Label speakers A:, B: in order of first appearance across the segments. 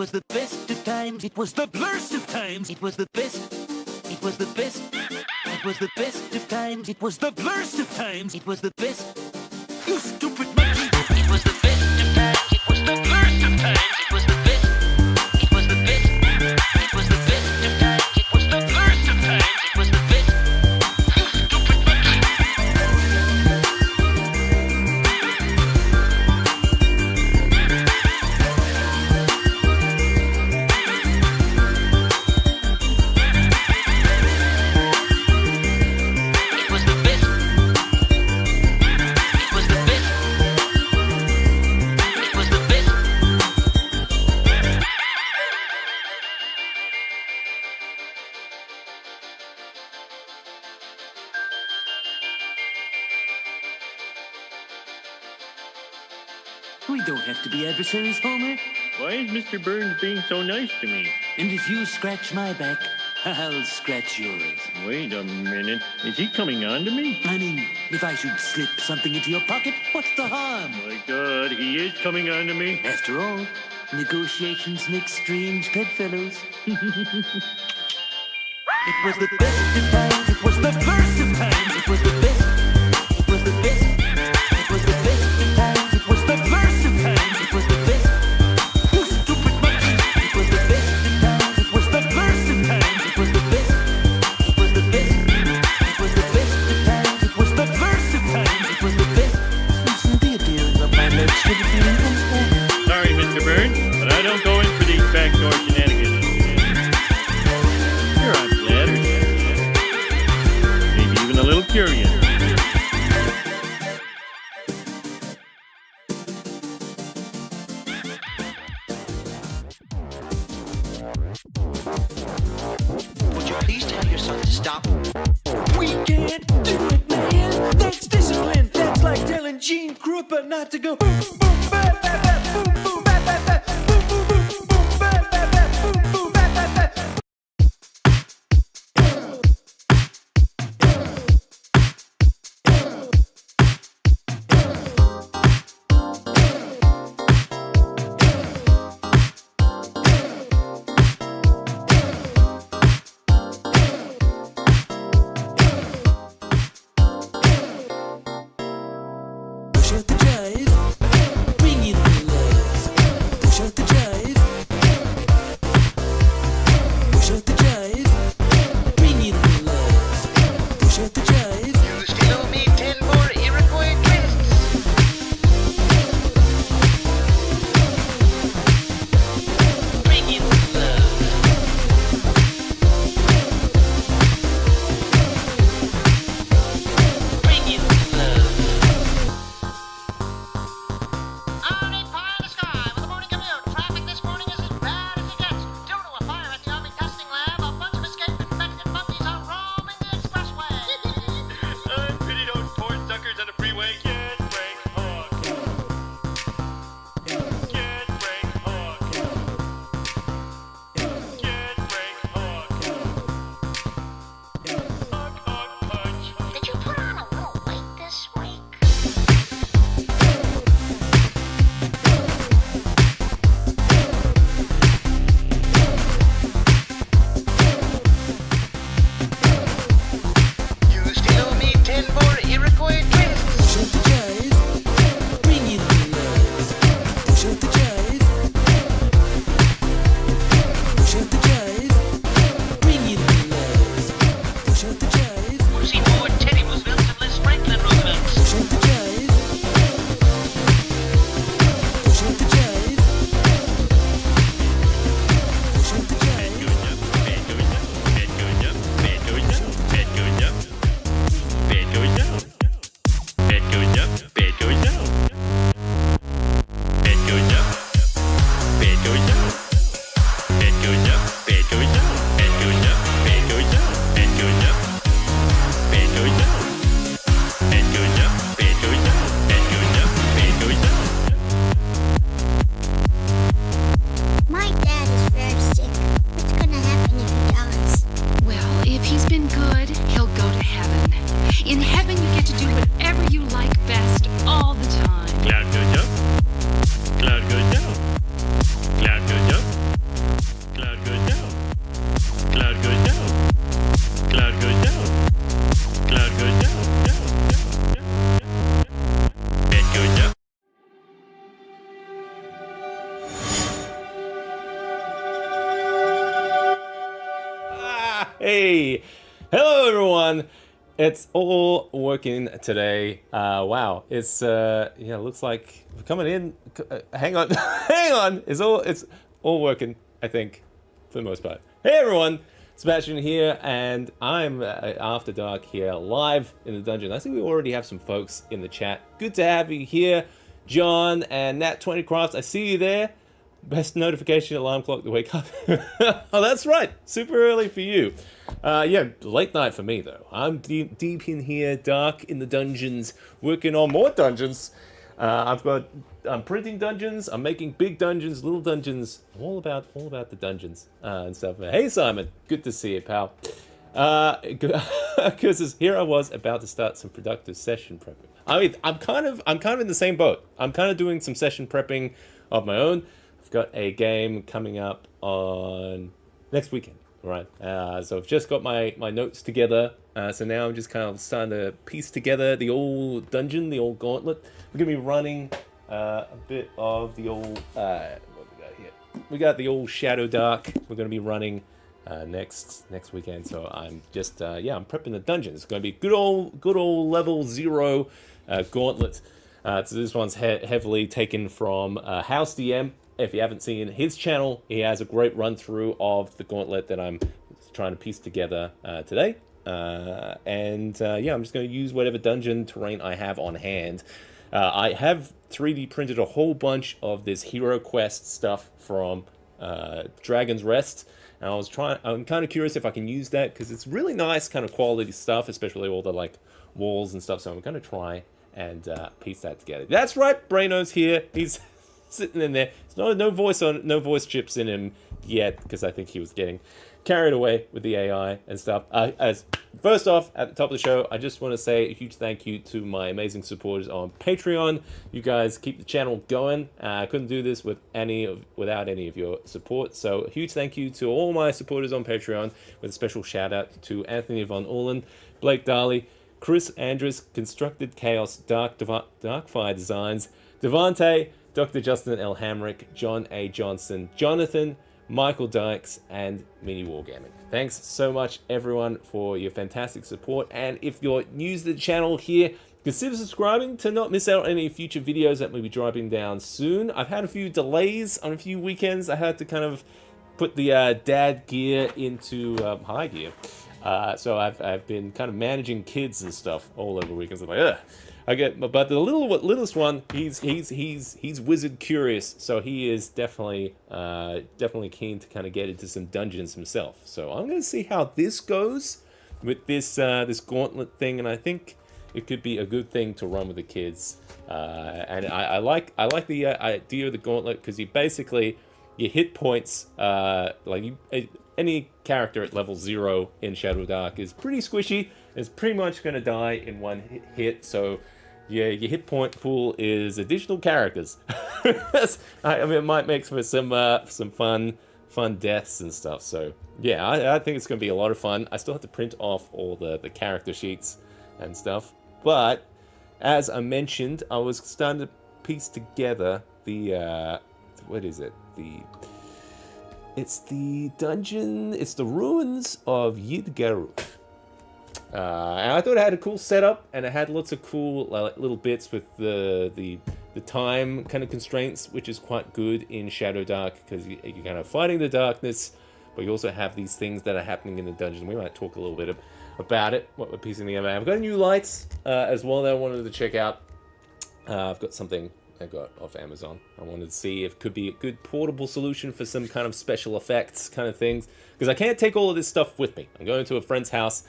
A: was the best of times. It was the blurst of times. It was the best. It was the best. It was the best of times. It was the blurst of times. It was the best. You stupid monkey. It was the best of times. It was the blurst of times. It was the best. It was the best. It was the best of times. It was the blurst of times. It was the best. You stupid monkey. We don't have to be adversaries, Homer.
B: Why is Mr. Burns being so nice to me?
A: And if you scratch my back, I'll scratch yours.
B: Wait a minute. Is he coming on to me?
A: I mean, if I should slip something into your pocket, what's the harm?
B: My God, he is coming on to me.
A: After all, negotiations make strange bedfellows. It was the best of times. It was the worst of times. It was the best. It was the best. It was the best of times. It was the worst of times. It was the best. You stupid monkey. It was the best of times. It was the worst of times. It was the best. It was the best. It was the best of times. It was the worst of times. It was the best. Listen, be a deal of my legs to the feeling comes back.
B: Sorry, Mr. Burns, but I don't go in for these backdoor shenanigans. Sure, I'm flattered. Maybe even a little curious.
C: Would you please tell your son to stop?
D: We can't do it, man. That's discipline. That's like telling Gene Krupa not to go boom, boom, boom, ba, ba, ba, boom, boom, ba, ba, ba, boom, boom, boom, boom, ba, ba, ba, boom, boom, ba, ba, ba. Push out the jive, bring in the love. Push out the jive. Push out the jive, bring in the love. Push out the jive.
C: You still owe me 10 more Iroquois twists. Bring in the love. Bring in the love.
E: On a pie in the sky with the morning commute. Traffic this morning is as bad as it gets. Due to a fire at the Army testing lab, a bunch of escaped infected monkeys are roaming the expressway.
B: I pity those poor suckers on the freeway. Get Frank Hawk. Get Frank Hawk. Get Frank Hawk. Hawk, hawk, punch.
E: Did you put on a little weight this week?
C: You still owe me 10 more Iroquois twists.
D: Push out the jive, bring in the love. Push out the jive. Push out the jive, bring in the love. Push out the jive.
C: See more Teddy Roosevelts and less Franklin Roosevelts.
D: Push out the jive. Push out the jive. Push out the jive.
F: My dad is very sick. What's gonna happen if he dies?
G: Well, if he's been good, he'll go to heaven. In heaven, you get to do whatever you like best all the time.
B: Cloud goes up. Cloud goes down. Cloud goes up.
H: Hey, hello everyone. It's all working today. Wow, it's yeah, looks like we're coming in. Hang on, hang on. It's all working. I think for the most part. Hey everyone, Sebastian here, and I'm After Dark here, live in the dungeon. I think we already have some folks in the chat. Good to have you here, John and Nat20 Crafts. I see you there. Best notification alarm clock to wake up. Oh, that's right. Super early for you. Yeah, late night for me, though. I'm deep in here, dark in the dungeons, working on more dungeons. I'm printing dungeons. I'm making big dungeons, little dungeons. All about the dungeons and stuff. Hey, Simon. Good to see you, pal. Because here I was about to start some productive session prepping. I mean, I'm kind of in the same boat. I'm kind of doing some session prepping of my own. Got a game coming up on next weekend, right? So I've just got my notes together. So now I'm just kind of starting to piece together the old dungeon, the old gauntlet. We're gonna be running a bit of the old what we got here. We got the old Shadow Dark. We're gonna be running next weekend. So I'm just yeah, I'm prepping the dungeon. It's gonna be good old level 0 gauntlet. So this one's heavily taken from House DM. If you haven't seen his channel, he has a great run through of the gauntlet that I'm trying to piece together today. Yeah, I'm just going to use whatever dungeon terrain I have on hand. I have 3D printed a whole bunch of this Hero Quest stuff from Dragon's Rest. And I'm kind of curious if I can use that, because it's really nice kind of quality stuff, especially all the like walls and stuff. So I'm going to try and piece that together. That's right, Braino's here. He's sitting in there. There's no voice chips in him yet, because I think he was getting carried away with the AI and stuff. As first off, at the top of the show, I just want to say a huge thank you to my amazing supporters on Patreon. You guys keep the channel going. I couldn't do this without any of your support. So a huge thank you to all my supporters on Patreon, with a special shout out to Anthony Von Orland, Blake Darley, Chris Andrus, Constructed Chaos, Darkfire Designs, Devante, Dr. Justin L. Hamrick, John A. Johnson, Jonathan, Michael Dykes, and Mini Wargaming. Thanks so much, everyone, for your fantastic support. And if you're new to the channel here, consider subscribing to not miss out on any future videos that will be dropping down soon. I've had a few delays on a few weekends. I had to kind of put the dad gear into high gear. So I've been kind of managing kids and stuff all over weekends. I'm like, ugh. But the littlest one, he's wizard curious, so he is definitely keen to kind of get into some dungeons himself. So I'm gonna see how this goes with this gauntlet thing, and I think it could be a good thing to run with the kids. And I like the idea of the gauntlet, because your hit points, any character at level 0 in Shadow Dark is pretty squishy. It's pretty much going to die in one hit, so yeah, your hit point pool is additional characters. I mean, it might make for some fun deaths and stuff. So yeah, I think it's going to be a lot of fun. I still have to print off all the character sheets and stuff, but as I mentioned, I was starting to piece together the what is it? It's the dungeon. It's the ruins of Yidgaruk. And I thought it had a cool setup, and it had lots of cool little bits with the time kind of constraints, which is quite good in Shadow Dark, because you're kind of fighting the darkness, but you also have these things that are happening in the dungeon. We might talk a little bit about it, what we're piecing together. I've got new lights as well that I wanted to check out. I've got something I got off Amazon. I wanted to see if it could be a good portable solution for some kind of special effects kind of things, because I can't take all of this stuff with me. I'm going to a friend's house.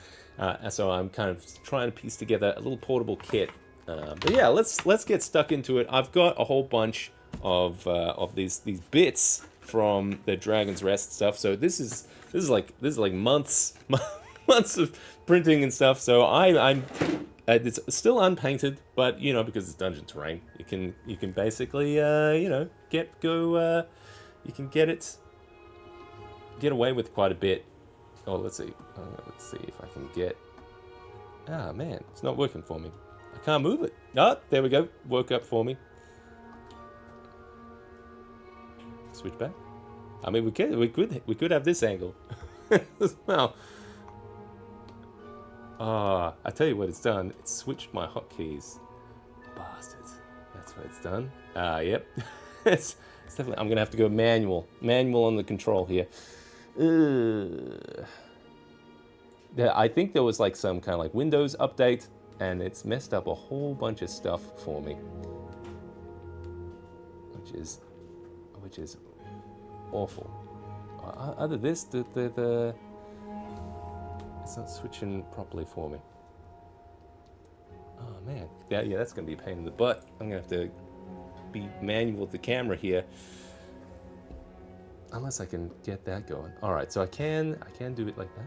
H: So I'm kind of trying to piece together a little portable kit. But yeah, let's get stuck into it. I've got a whole bunch of these bits from the Dragon's Rest stuff. So this is like months of printing and stuff. So I'm it's still unpainted, but you know, because it's dungeon terrain, you can basically you know, get away with quite a bit. Oh, let's see if I can get... Ah, man, it's not working for me. I can't move it. Oh, there we go. Woke up for me. Switch back. I mean, we could have this angle. Well, Ah, I tell you what it's done. It's switched my hotkeys. Bastards. That's what it's done. Yep. it's definitely. I'm gonna have to go manual. Manual on the control here. Yeah, I think there was like some kind of like Windows update, and it's messed up a whole bunch of stuff for me, which is awful. Other this, the it's not switching properly for me. Oh man, yeah, that's gonna be a pain in the butt. I'm gonna have to be manual with the camera here, unless I can get that going. All right, so I can do it like that.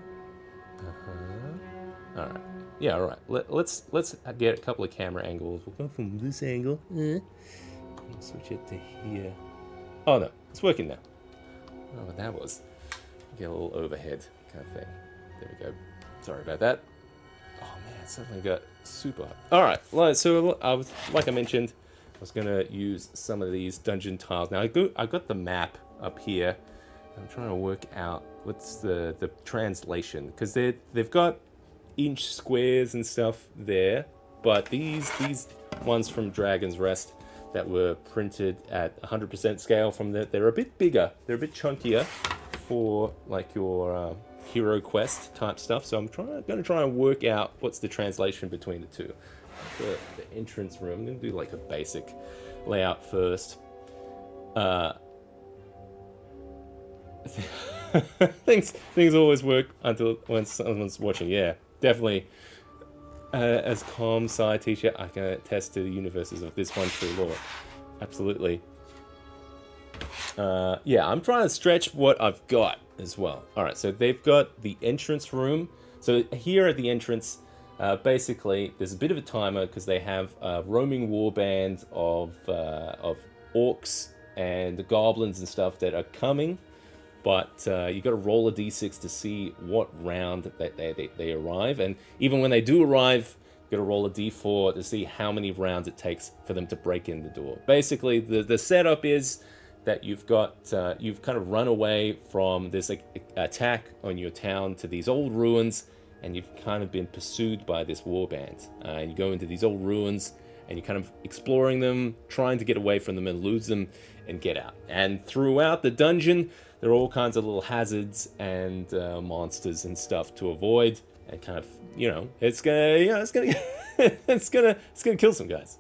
H: All right. Yeah. All right. Let's get a couple of camera angles. We'll go from this angle. We'll switch it to here. Oh no, it's working now. Oh, what that was. Get a little overhead kind of thing. There we go. Sorry about that. Oh man, it suddenly got super hot. All right. So I was, like I mentioned, I was gonna use some of these dungeon tiles. Now I got the map up here. I'm trying to work out what's the translation, because they've got inch squares and stuff there, but these ones from Dragon's Rest that were printed at 100% scale they're a bit bigger, they're a bit chunkier for like your Hero Quest type stuff. So I'm gonna try and work out what's the translation between the two. The entrance room, I'm gonna do like a basic layout first. Things always work until when someone's watching. Yeah, definitely. As calm sci teacher, I can attest to the universes of this one true law. Absolutely. Yeah, I'm trying to stretch what I've got as well. All right, so they've got the entrance room. So here at the entrance, basically, there's a bit of a timer because they have a roaming warband of orcs and the goblins and stuff that are coming. But you got to roll a d6 to see what round that they arrive, and even when they do arrive, you got to roll a d4 to see how many rounds it takes for them to break in the door. Basically, the setup is that you've kind of run away from this attack on your town to these old ruins, and you've kind of been pursued by this warband. And you go into these old ruins, and you're kind of exploring them, trying to get away from them and lose them and get out. And throughout the dungeon, there are all kinds of little hazards and monsters and stuff to avoid, and kind of, it's gonna kill some guys,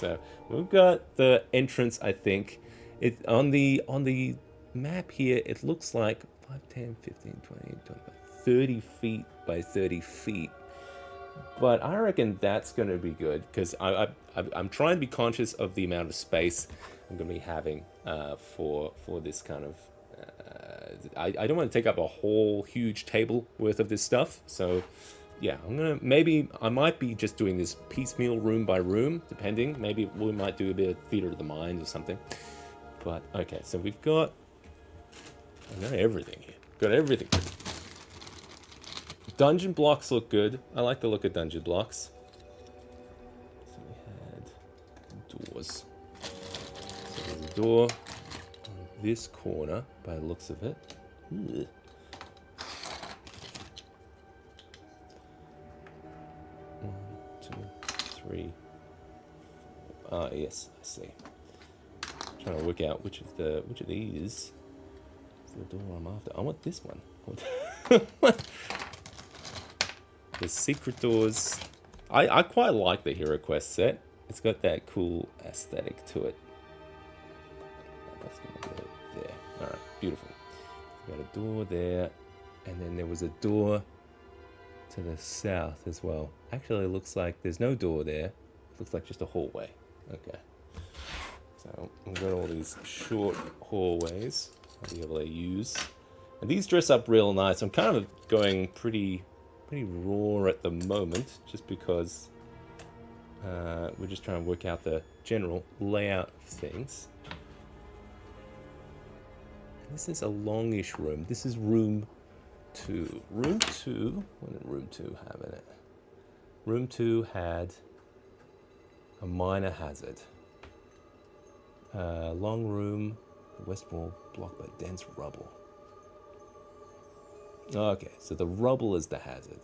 H: So we've got the entrance. I think it on the map here. It looks like 5, 10, 15, 20, 25, 30 feet by 30 feet. But I reckon that's going to be good, because I'm trying to be conscious of the amount of space I'm going to be having for this kind of. I don't want to take up a whole huge table worth of this stuff, so yeah, I might be just doing this piecemeal room by room, depending. Maybe we might do a bit of theater of the mind or something. But okay, so we've got everything here. Got everything. Dungeon blocks look good. I like the look of dungeon blocks. So we had doors. So there's a door on this corner by the looks of it. Ugh. 1, 2, 3. Yes, I see. Trying to work out which of these is the door I'm after. I want this one. The secret doors. I quite like the Hero Quest set. It's got that cool aesthetic to it. That's gonna go there. Alright, beautiful. Got a door there, and then there was a door to the south as well. Actually, it looks like there's no door there. It looks like just a hallway. Okay. So we've got all these short hallways I'll be able to use. And these dress up real nice. I'm kind of going pretty raw at the moment, just because we're just trying to work out the general layout of things. And this is a longish room. This is room 2. Room 2, what did room 2 have in it? Room 2 had a minor hazard. Long room, the west wall blocked by dense rubble. Okay, so the rubble is the hazard.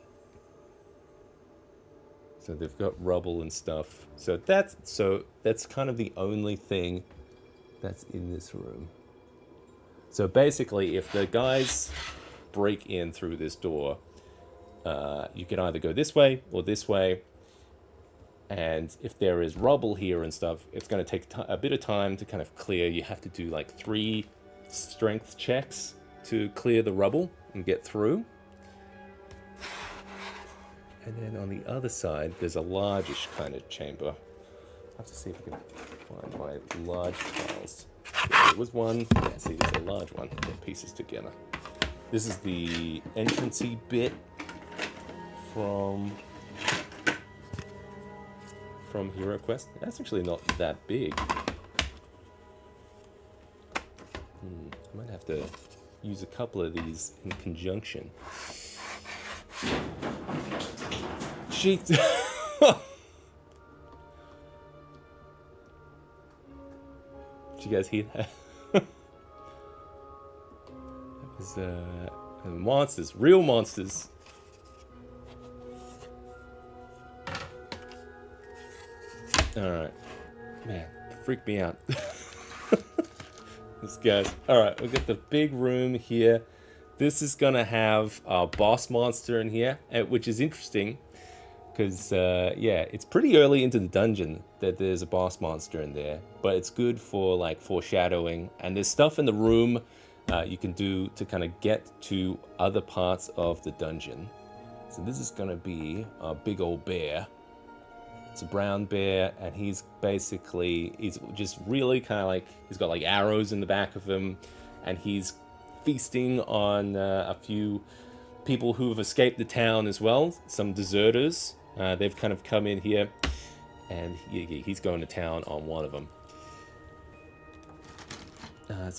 H: So they've got rubble and stuff. So that's kind of the only thing that's in this room. So basically, if the guys break in through this door, you can either go this way or this way. And if there is rubble here and stuff, it's going to take a bit of time to kind of clear. You have to do like 3 strength checks to clear the rubble and get through. And then on the other side, there's a largish kind of chamber. I'll have to see if I can find my large tiles. There was one. Yeah, see, there's a large one that pieces together. This is the entrancey bit from Hero Quest. That's actually not that big. I might have to use a couple of these in conjunction. Sheet. Did you guys hear that? That was monsters, real monsters. Alright. Man, freaked me out. This guy's. Alright, we've got the big room here. This is gonna have a boss monster in here, which is interesting. Because, yeah, it's pretty early into the dungeon that there's a boss monster in there. But it's good for, like, foreshadowing. And there's stuff in the room you can do to kind of get to other parts of the dungeon. So this is gonna be a big old bear. It's a brown bear, and he's just really kind of like, he's got like arrows in the back of him, and he's feasting on a few people who have escaped the town as well, some deserters. They've kind of come in here, and he's going to town on one of them.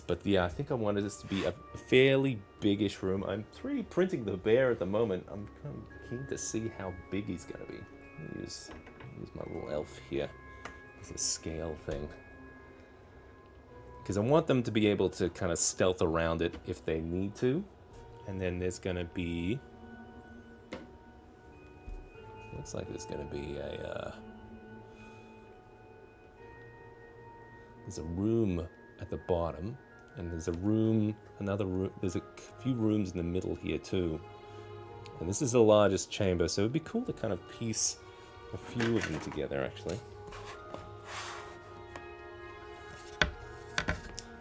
H: But yeah, I think I wanted this to be a fairly biggish room. I'm 3D printing the bear at the moment. I'm kind of keen to see how big he's going to be. Let me use my little elf here as a scale thing. Because I want them to be able to kind of stealth around it if they need to. And then there's going to be... Looks like there's going to be a... There's a room at the bottom. And there's a room, another room... There's a few rooms in the middle here too. And this is the largest chamber, so it'd be cool to kind of piece a few of them together, actually.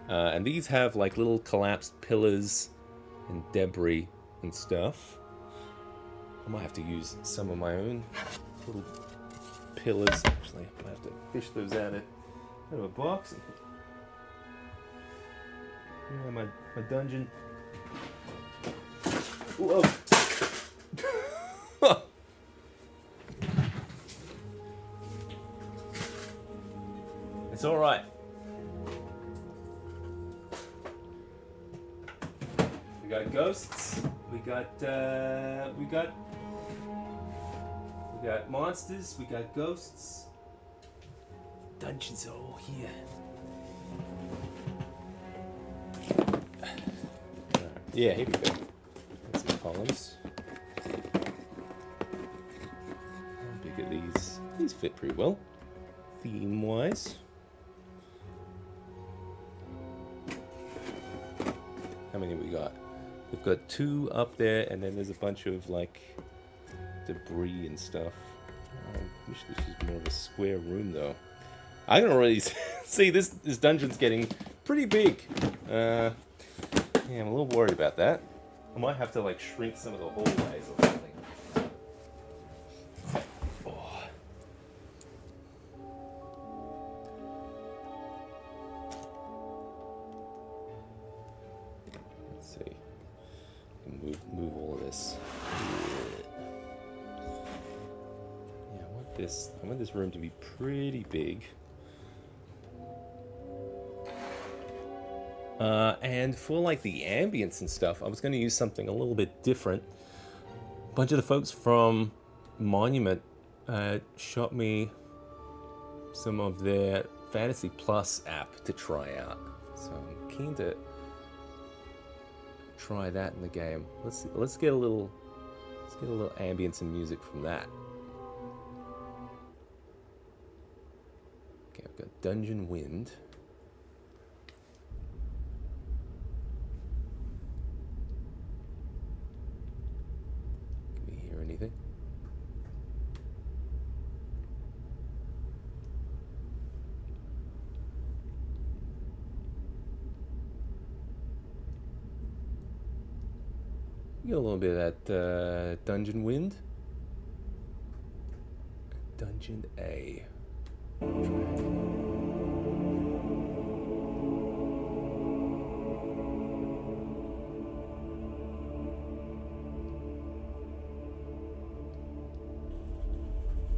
H: And these have like little collapsed pillars and debris and stuff. I might have to use some of my own little pillars. Actually, I might have to fish those out of a box. Yeah, my dungeon. Whoa! It's all right. We got ghosts. We got monsters. We got ghosts. Dungeons are all here. Yeah, here we go. That's some columns. How big are these? These fit pretty well, theme-wise. How many we got? We've got 2 up there, and then there's a bunch of like debris and stuff. I wish this was more of a square room, though. I can already see this dungeon's getting pretty big. Yeah, I'm a little worried about that. I might have to like shrink some of the hallways or something. Oh. Let's see. Move all of this. Yeah, I want this room to be pretty big. And for like the ambience and stuff, I was going to use something a little bit different. A bunch of the folks from Monument shot me some of their Fantasy Plus app to try out. So I'm keen to try that in the game. Let's get a little ambience and music from that. dungeon wind. Can we hear anything? You get a little bit of that dungeon wind. Dungeon A. I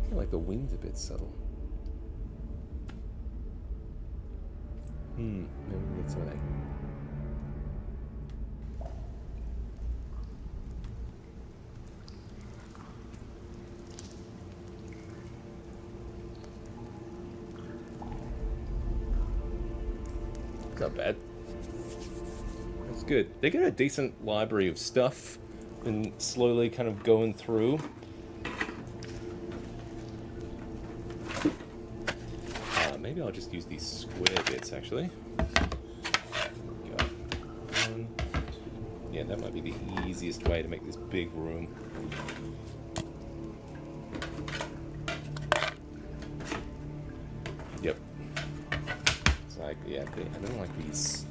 H: feel like the wind's a bit subtle. Maybe we can get some of that. Not bad. That's good. They got a decent library of stuff and slowly kind of going through. Maybe I'll just use these square bits actually. Go. One, two. Yeah, that might be the easiest way to make this big room. Yep. It's like, yeah, I don't like these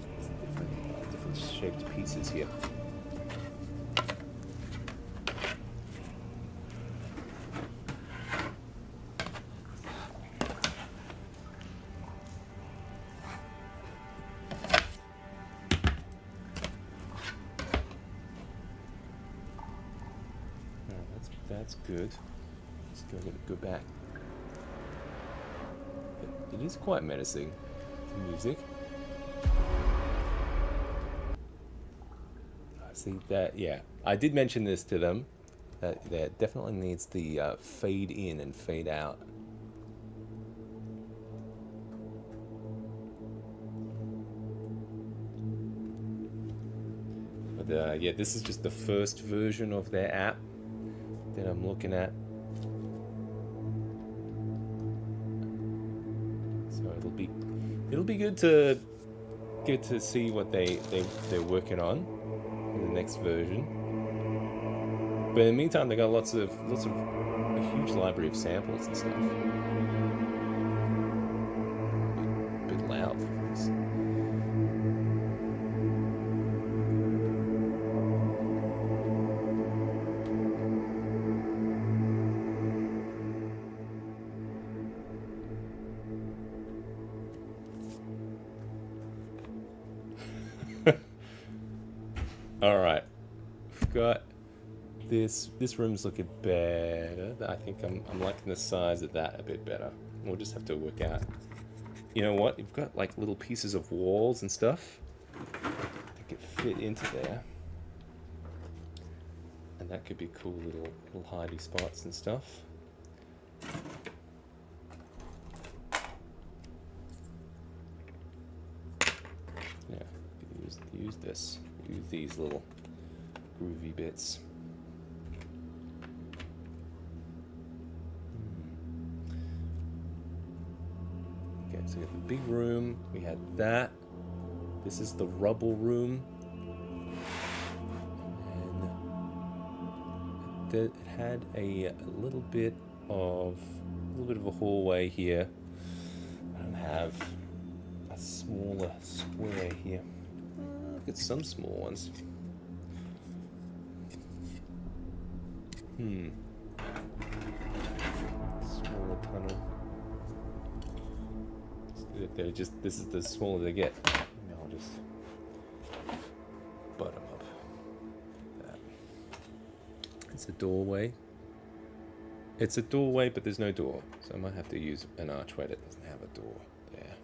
H: different shaped pieces here. That's good. Let's go back. It is quite menacing, the music. I see that, yeah. I did mention this to them, that definitely needs the fade in and fade out. But yeah, this is just the first version of their app that I'm looking at. So it'll be good to see what they're working on in the next version. But in the meantime, they got lots of a huge library of samples and stuff. A bit loud for this. All right, we've got this room's looking better. I think I'm liking the size of that a bit better. We'll just have to work out. You know what? You've got like little pieces of walls and stuff that could fit into there, and that could be cool little hidey spots and stuff. Yeah, use this. Use these little groovy bits. Okay, so we have the big room. We had that. This is the rubble room. And it had a little bit of a hallway here. I don't have a smaller square here. I've got some small ones. Smaller tunnel. This is the smaller they get. Maybe I'll just butt them up. Like that. It's a doorway. It's a doorway, but there's no door. So I might have to use an archway that doesn't have a door there.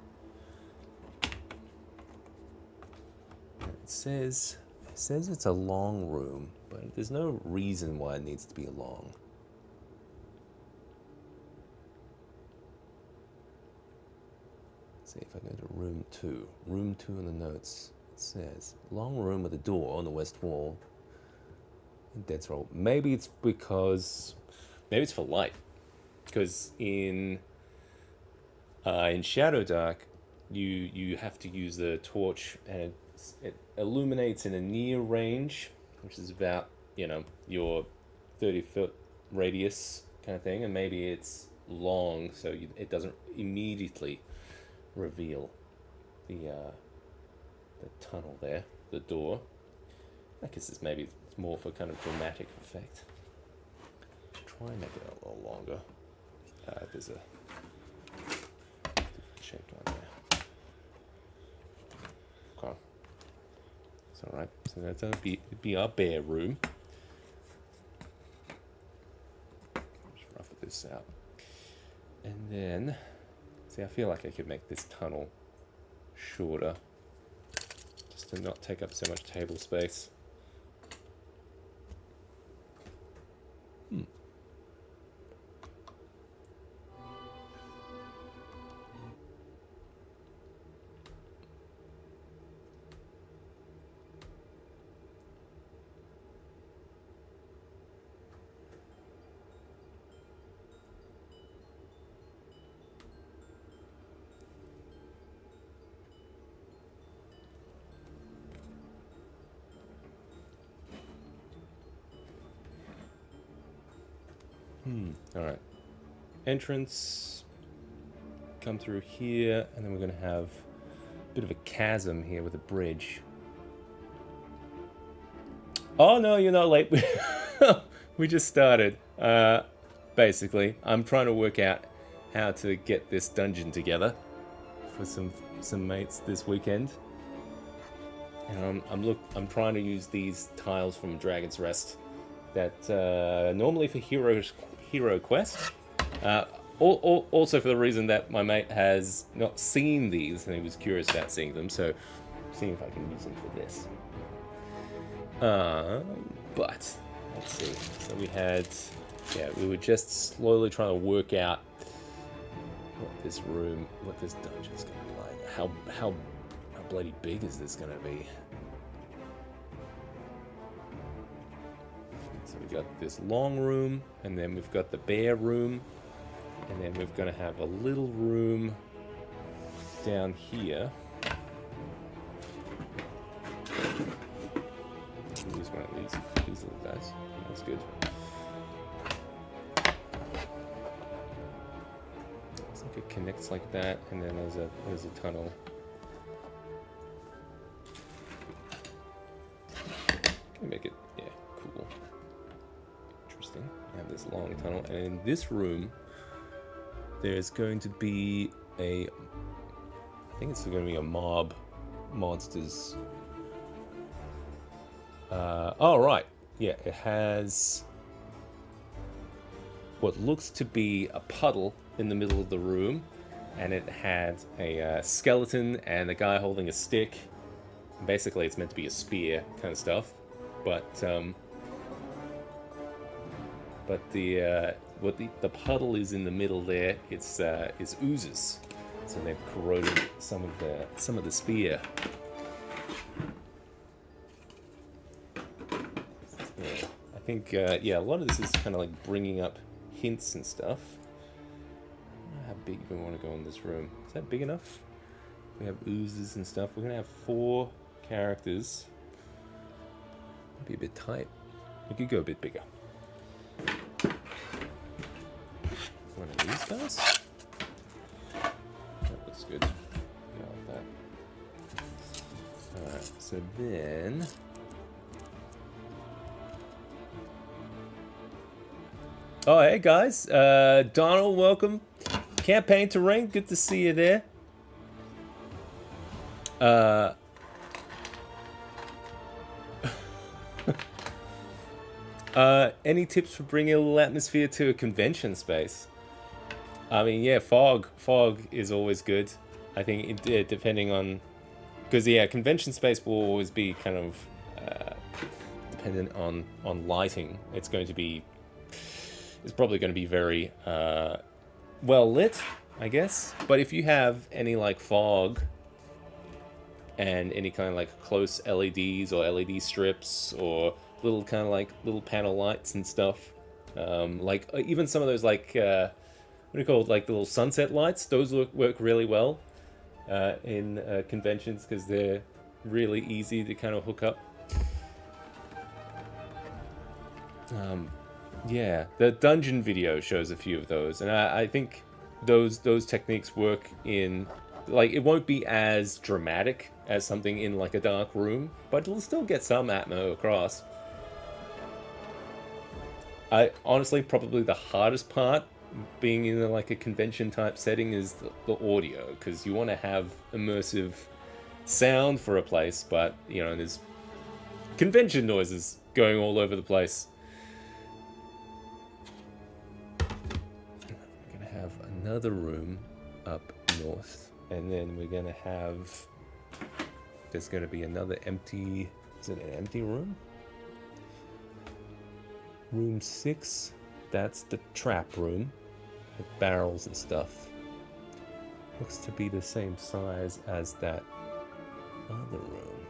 H: It says it's a long room, but there's no reason why it needs to be long. Let's see if I go to room 2. Room 2 in the notes. It says long room with a door on the west wall. Dead roll. Maybe it's for light, because in In Shadow Dark, you have to use the torch, and it illuminates in a near range, which is about your 30-foot radius kind of thing, and maybe it's long, so it doesn't immediately reveal the tunnel there, the door. I guess it's more for kind of dramatic effect. Try and make it a little longer. There's a different shape on there. Okay. It's alright. So that'll be our bear room. Just rough this out. And then, see, I feel like I could make this tunnel shorter, just to not take up so much table space. Alright. Entrance. Come through here, and then we're going to have a bit of a chasm here with a bridge. Oh no, you're not late. We just started. Basically, I'm trying to work out how to get this dungeon together for some mates this weekend. And I'm trying to use these tiles from Dragon's Rest that normally for Hero Quest. Also for the reason that my mate has not seen these and he was curious about seeing them, so seeing if I can use them for this. But let's see. So we were just slowly trying to work out what this dungeon's gonna be like. How bloody big is this gonna be? So we got this long room, and then we've got the bear room, and then we're gonna have a little room down here. Use one of these little guys. That's good. Looks like it connects like that, and then there's a tunnel. Can make it, yeah, cool. Interesting. I have this long tunnel, and in this room, there's going to be I think it's going to be a mob monsters. Oh, right. Yeah, it has what looks to be a puddle in the middle of the room, and it had a skeleton and a guy holding a stick. Basically, it's meant to be a spear kind of stuff, but the puddle is in the middle there. It's oozes, so they've corroded some of the spear. Yeah, I think a lot of this is kind of like bringing up hints and stuff. I don't know how big we want to go in this room. Is that big enough? We have oozes and stuff. We're gonna have 4 characters. Might be a bit tight. We could go a bit bigger. One of these guys. That looks good. Yeah, I like that. Alright, so then oh, hey guys. Donald, welcome. Campaign Terrain, good to see you there. Any tips for bringing a little atmosphere to a convention space? I mean, yeah, fog is always good. I think depending on, because yeah, convention space will always be kind of dependent on lighting. It's probably going to be very well lit, I guess. But if you have any like fog and any kind of like close LEDs or LED strips or little kind of like little panel lights and stuff, like even some of those like what do you call it, like the little sunset lights. Those work really well in conventions because they're really easy to kind of hook up. Yeah, the dungeon video shows a few of those, and I think those techniques work in, like, it won't be as dramatic as something in like a dark room, but it'll still get some atmo across. I honestly, probably the hardest part being in like a convention type setting is the audio, because you want to have immersive sound for a place, but you know, there's convention noises going all over the place. We're gonna have another room up north, and then we're gonna have, there's gonna be another empty, is it an empty room? Room 6, that's the trap room with barrels and stuff. Looks to be the same size as that other room.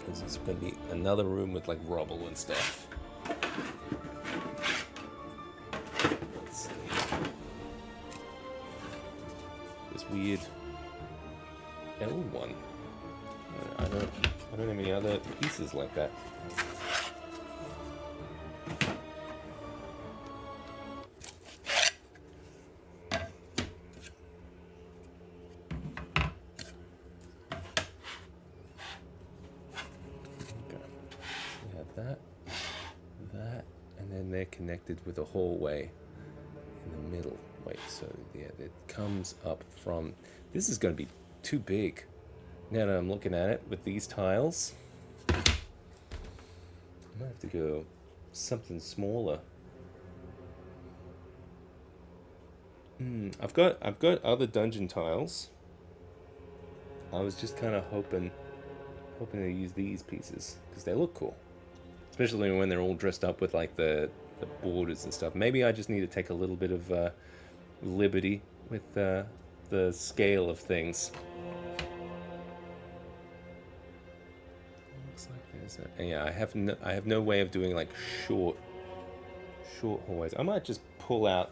H: This is going to be another room with like rubble and stuff. Let's see. This weird L one. I don't have any other pieces like that. Connected with a hallway in the middle. Wait, so yeah, it comes up from, this is going to be too big. Now that I'm looking at it with these tiles, I might have to go something smaller. I've got other dungeon tiles. I was just kind of hoping to use these pieces because they look cool, especially when they're all dressed up with like the borders and stuff. Maybe I just need to take a little bit of liberty with the scale of things. Looks like there's a, yeah, I have no way of doing like short hallways. I might just pull out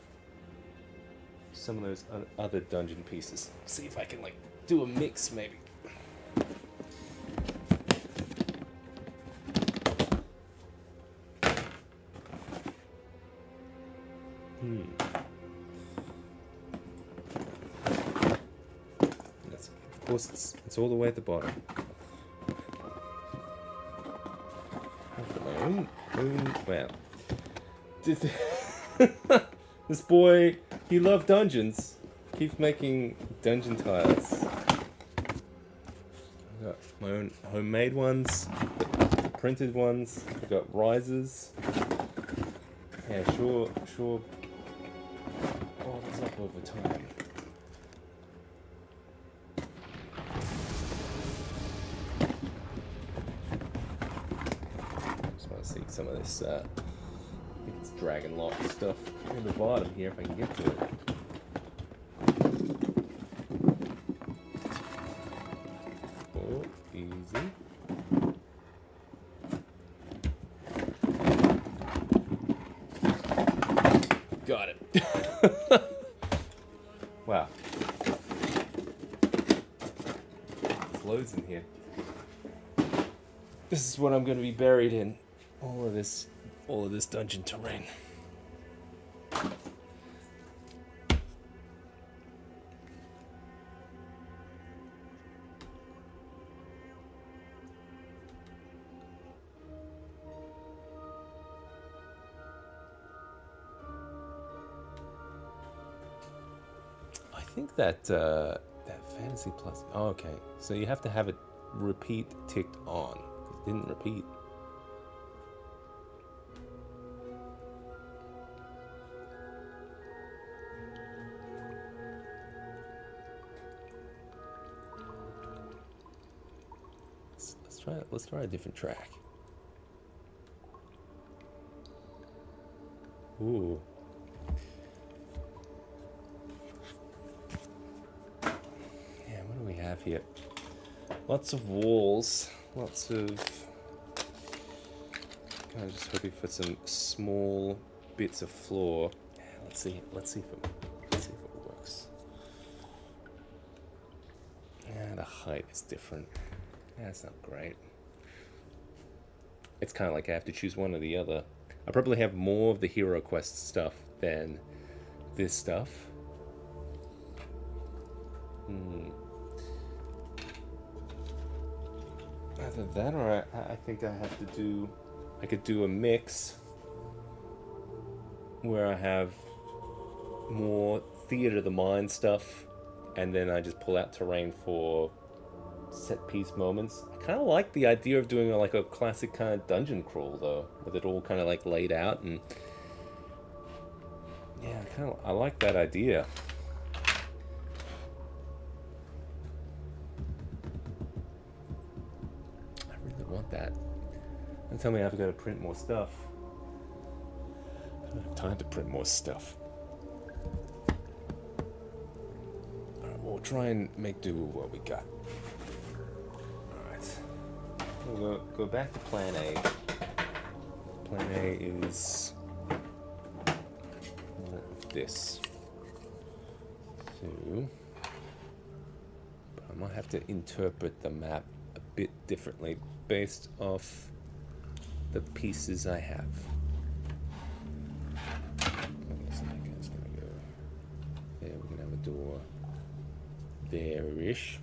H: some of those other dungeon pieces. See if I can like do a mix maybe. Of course, it's all the way at the bottom. Well, this boy, he loved dungeons. Keeps making dungeon tiles. I've got my own homemade ones, printed ones. I've got risers. Yeah, sure. Oh, that's up over time. See some of this, I think it's dragon lock stuff in the bottom here if I can get to it. Oh, easy. Got it. Wow. There's loads in here. This is what I'm going to be buried in. All of this dungeon terrain. I think that Fantasy Plus. Oh, okay, so you have to have it repeat ticked on because it didn't repeat. Let's try a different track. Ooh. Yeah, what do we have here? Lots of walls, lots of, kind of just hoping for some small bits of floor. Yeah, let's see if the height is different. That's not great. It's kind of like I have to choose one or the other. I probably have more of the Hero Quest stuff than this stuff. Either that or I think I have to do... I could do a mix where I have more theater of the mind stuff and then I just pull out terrain for set piece moments. I kind of like the idea of doing like a classic kind of dungeon crawl though, with it all kind of like laid out, and yeah, I like that idea. I really want that. Don't tell me I have to go to print more stuff. I don't have time to print more stuff. Alright, we'll try and make do with what we got. Alright. We'll go back to plan A. Plan A is all of this. So, I might have to interpret the map a bit differently based off the pieces I have. It's gonna go there. We can have a door there-ish.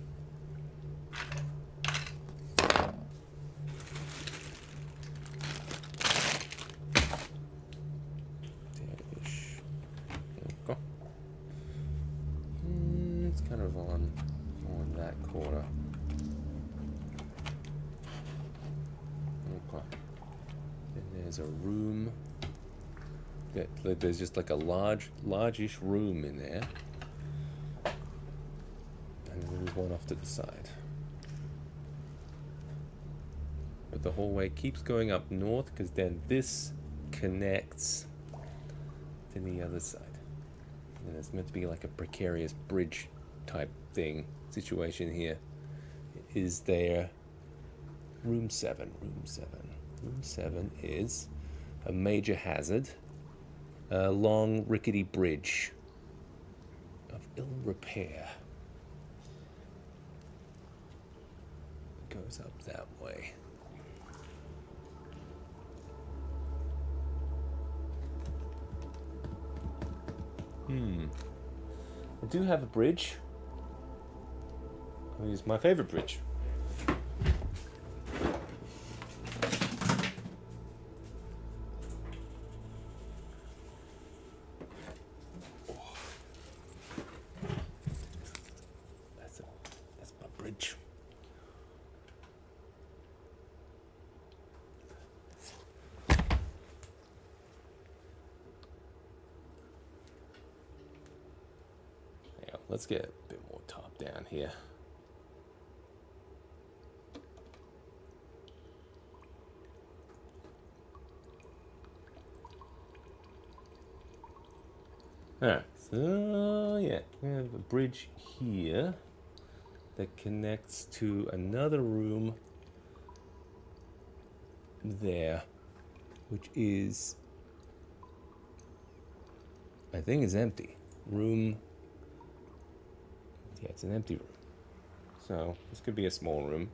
H: There-ish. There we go. It's kind of on that corner. Okay. There's a room. There's just like a large-ish room in there. And there's one off to the side. But the hallway keeps going up north because then this connects to the other side. And it's meant to be like a precarious bridge type thing situation here. Is there room 7? Room 7. Room 7 is a major hazard, a long rickety bridge of ill repair. It goes up that way. I do have a bridge. I'll use my favorite bridge. That's my bridge. Yeah, let's get a bit more top down here. Alright, so yeah, we have a bridge here that connects to another room there, which is, I think is empty. Room, yeah, it's an empty room. So this could be a small room.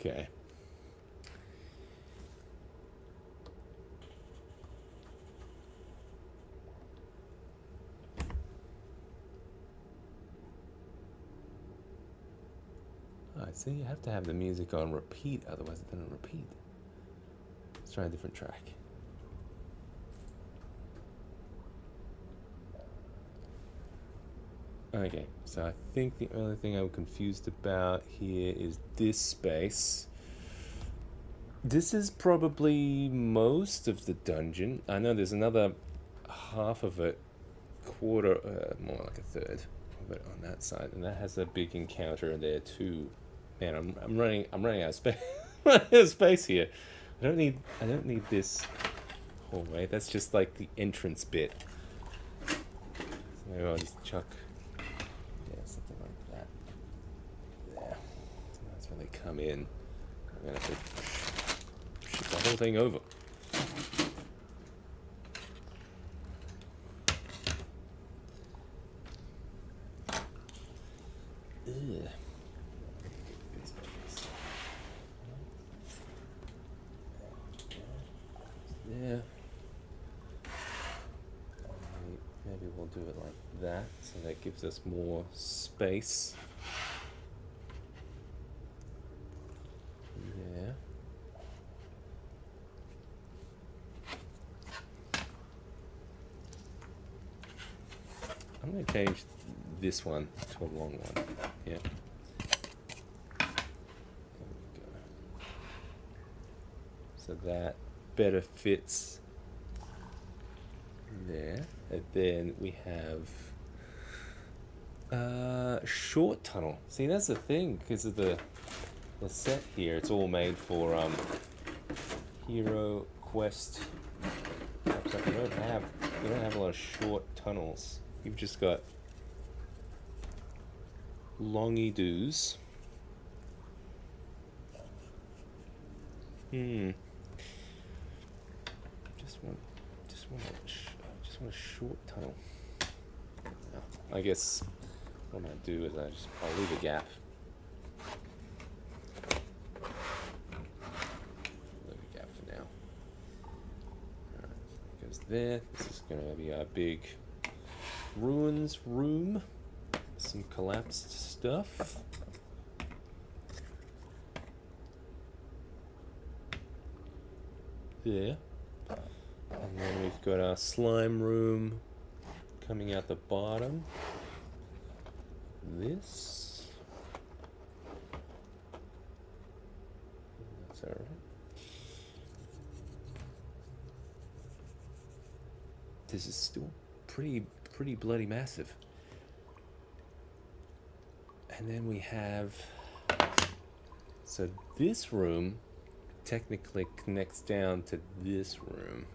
H: Okay. Alright, so you have to have the music on repeat, otherwise it doesn't repeat. Let's try a different track. Okay, so I think the only thing I'm confused about here is this space. This is probably most of the dungeon. I know there's another half of it, quarter, more like a third of it on that side, and that has a big encounter there too. Man, I'm running out of space. Running out of space here. I don't need this hallway. That's just like the entrance bit. So maybe I'll just chuck. Yeah, something like that. There. So they come in, I'm gonna have to ship the whole thing over. Ugh. Yeah. Maybe we'll do it like that, so that gives us more space. Yeah. I'm going to change this one to a long one. Yeah. There we go. So that better fits there. And then we have short tunnel. See, that's the thing, because of the set here. It's all made for Hero Quest. Perhaps you don't have a lot of short tunnels. You've just got longy doos. Just want a short tunnel. No, I guess what I might do is I'll leave a gap. Leave a gap for now. Alright, so it goes there. This is going to be our big ruins room. Some collapsed stuff. There. And then we've got our slime room coming out the bottom. This. That's alright. This is still pretty bloody massive. And then we have, so this room technically connects down to this room.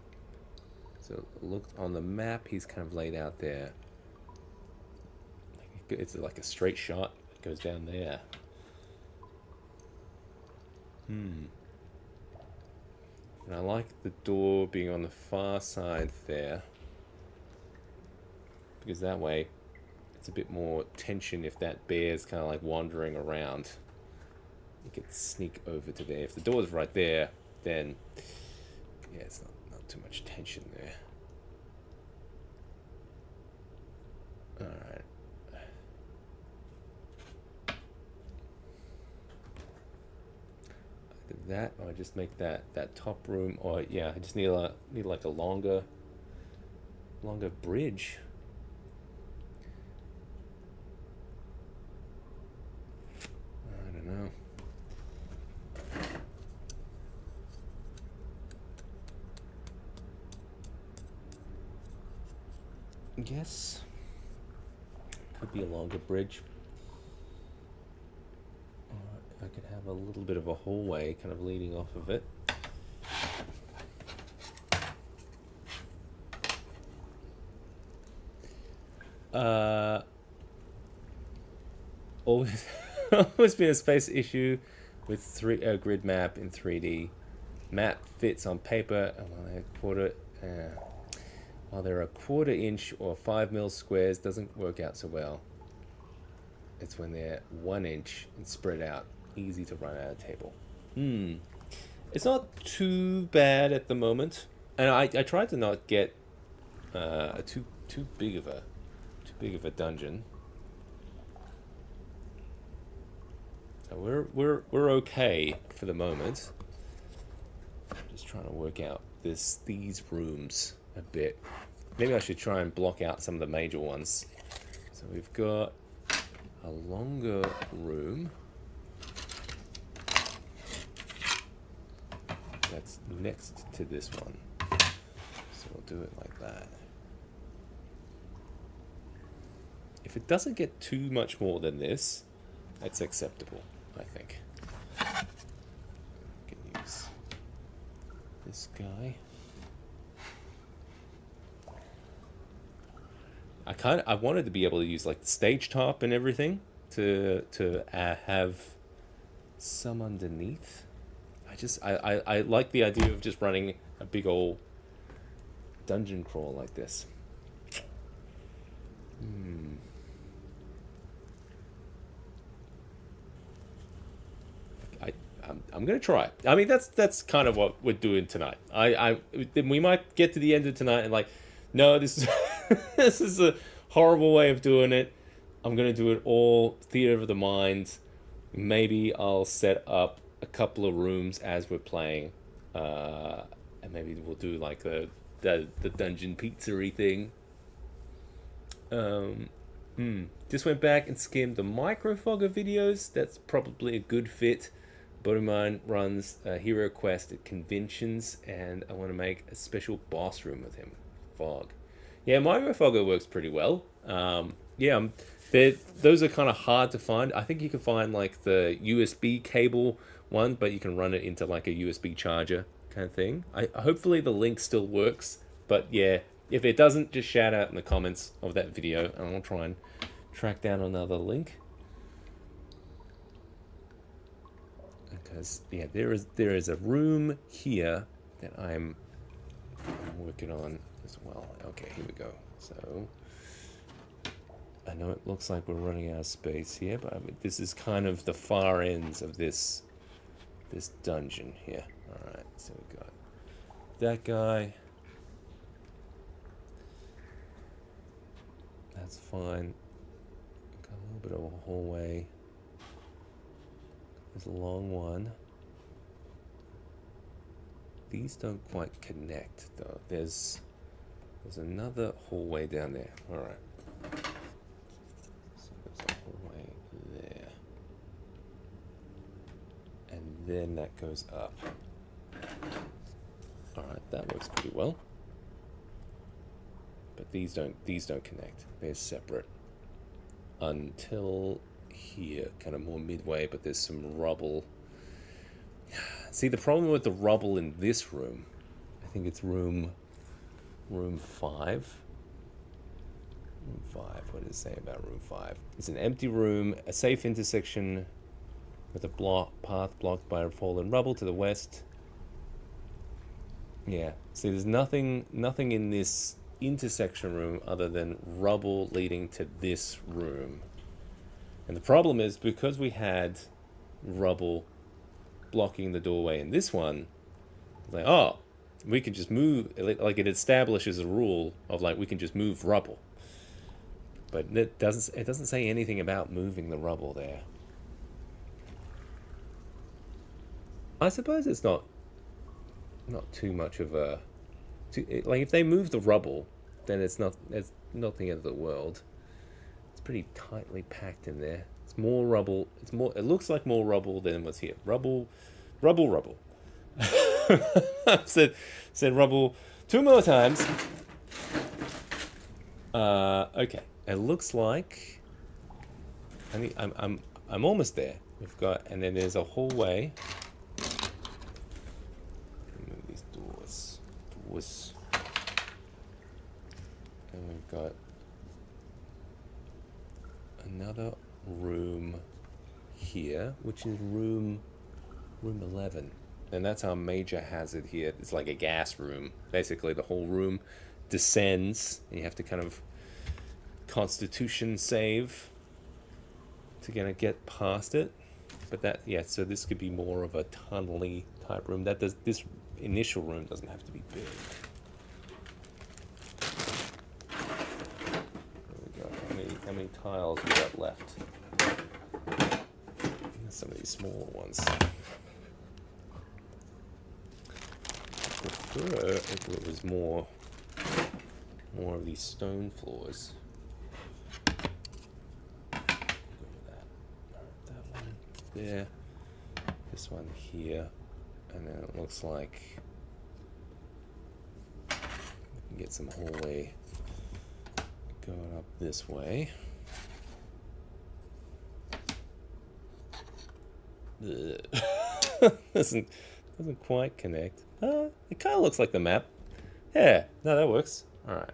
H: So look on the map, he's kind of laid out there. It's like a straight shot. It goes down there. And I like the door being on the far side there, because that way it's a bit more tension if that bear's kind of like wandering around. You can sneak over to there. If the door's right there, then yeah, it's not too much tension there. Alright. Either that, or I just make that top room, or yeah, I just need like a longer bridge. I don't know. Guess could be a longer bridge. Or I could have a little bit of a hallway kind of leading off of it. Always been a space issue with a grid map in 3D. Map fits on paper, and while they're a quarter-inch or 5 mil squares, doesn't work out so well. It's when they're 1 inch and spread out, easy to run out of table. It's not too bad at the moment, and I tried to not get too big of a dungeon. So we're okay for the moment. I'm just trying to work out these rooms a bit. Maybe I should try and block out some of the major ones. So we've got a longer room that's next to this one. So we'll do it like that. If it doesn't get too much more than this, that's acceptable, I think. We can use this guy. I wanted to be able to use like the stage top and everything to have some underneath. I like the idea of just running a big old dungeon crawl like this. I'm gonna try it. I mean, that's kind of what we're doing tonight. We might get to the end of tonight and like, no, this is this is a horrible way of doing it. I'm gonna do it all theater of the mind. Maybe I'll set up a couple of rooms as we're playing, and maybe we'll do like the dungeon pizzeria thing. Just went back and skimmed the Microfogger videos. That's probably a good fit. A buddy of mine runs a Hero Quest at conventions, and I want to make a special boss room with him. Fog. Yeah, Microfogger works pretty well. Yeah, those are kind of hard to find. I think you can find like the USB cable one, but you can run it into like a USB charger kind of thing. Hopefully the link still works, but yeah, if it doesn't, just shout out in the comments of that video, and I'll try and track down another link. Because yeah, there is a room here that I'm working on as well. Okay, here we go. So I know it looks like we're running out of space here, but I mean, this is kind of the far ends of this dungeon here. All right, so we got that guy. That's fine. Got a little bit of a hallway. There's a long one. These don't quite connect though. There's another hallway down there. All right. So there's a hallway there, and then that goes up. All right, that works pretty well. But these don't connect. They're separate until here, kind of more midway, but there's some rubble. See, the problem with the rubble in this room, I think it's room 5. Room 5, what does it say about room 5? It's an empty room, a safe intersection with a path blocked by fallen rubble to the west. Yeah, see, there's nothing in this intersection room other than rubble leading to this room. And the problem is, because we had rubble blocking the doorway in this one, like, oh, we can just move, like it establishes a rule of like we can just move rubble. But it doesn't say anything about moving the rubble there. I suppose it's not too much of a like if they move the rubble, then it's not the end of the world. It's pretty tightly packed in there. It's more rubble. It looks like more rubble than what's here. Rubble. I've said rubble 2 more times. Okay. It looks like I'm almost there. We've got, and then there's a hallway. Move these doors. And we've got another room here, which is room 11, and that's our major hazard here. It's like a gas room. Basically, the whole room descends, and you have to kind of Constitution save to kind of get past it. But that, yeah, so this could be more of a tunnely type room. This initial room doesn't have to be big. There we go. How many tiles we got left? Some of these smaller ones. I prefer if it was more of these stone floors. That one there, this one here, and then it looks like we can get some hallway going up this way. doesn't quite connect. It kind of looks like the map. Yeah, no, that works. All right.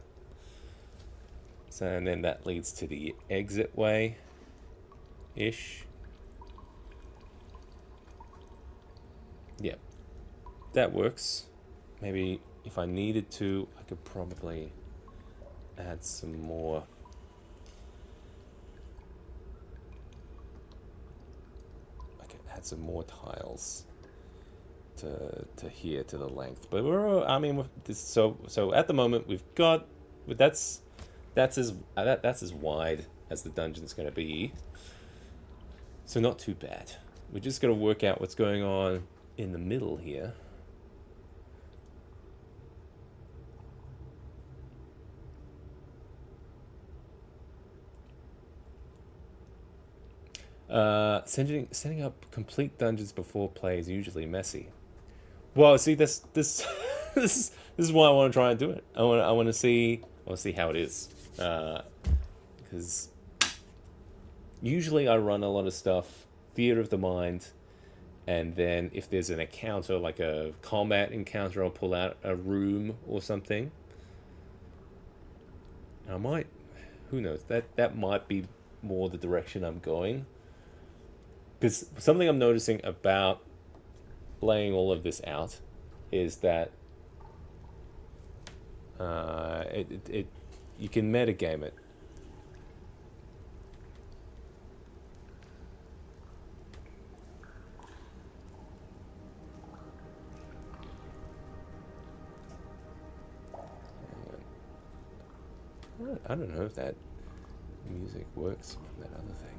H: So, and then that leads to the exit way ish. Yeah, that works. Maybe if I needed to, I could probably add some more. I could add some more tiles to here, to the length. But I mean, with this, so at the moment we've got, that's as wide as the dungeon's going to be. So not too bad. We just got to work out what's going on in the middle here. Setting up complete dungeons before play is usually messy. Well, see, this this is why I want to try and do it. I want to see how it is, because usually I run a lot of stuff, theater of the mind, and then if there's an encounter, like a combat encounter, I'll pull out a room or something. I might, who knows, that might be more the direction I'm going. Because something I'm noticing about laying all of this out is that you can metagame it. I don't know if that music works from that other thing.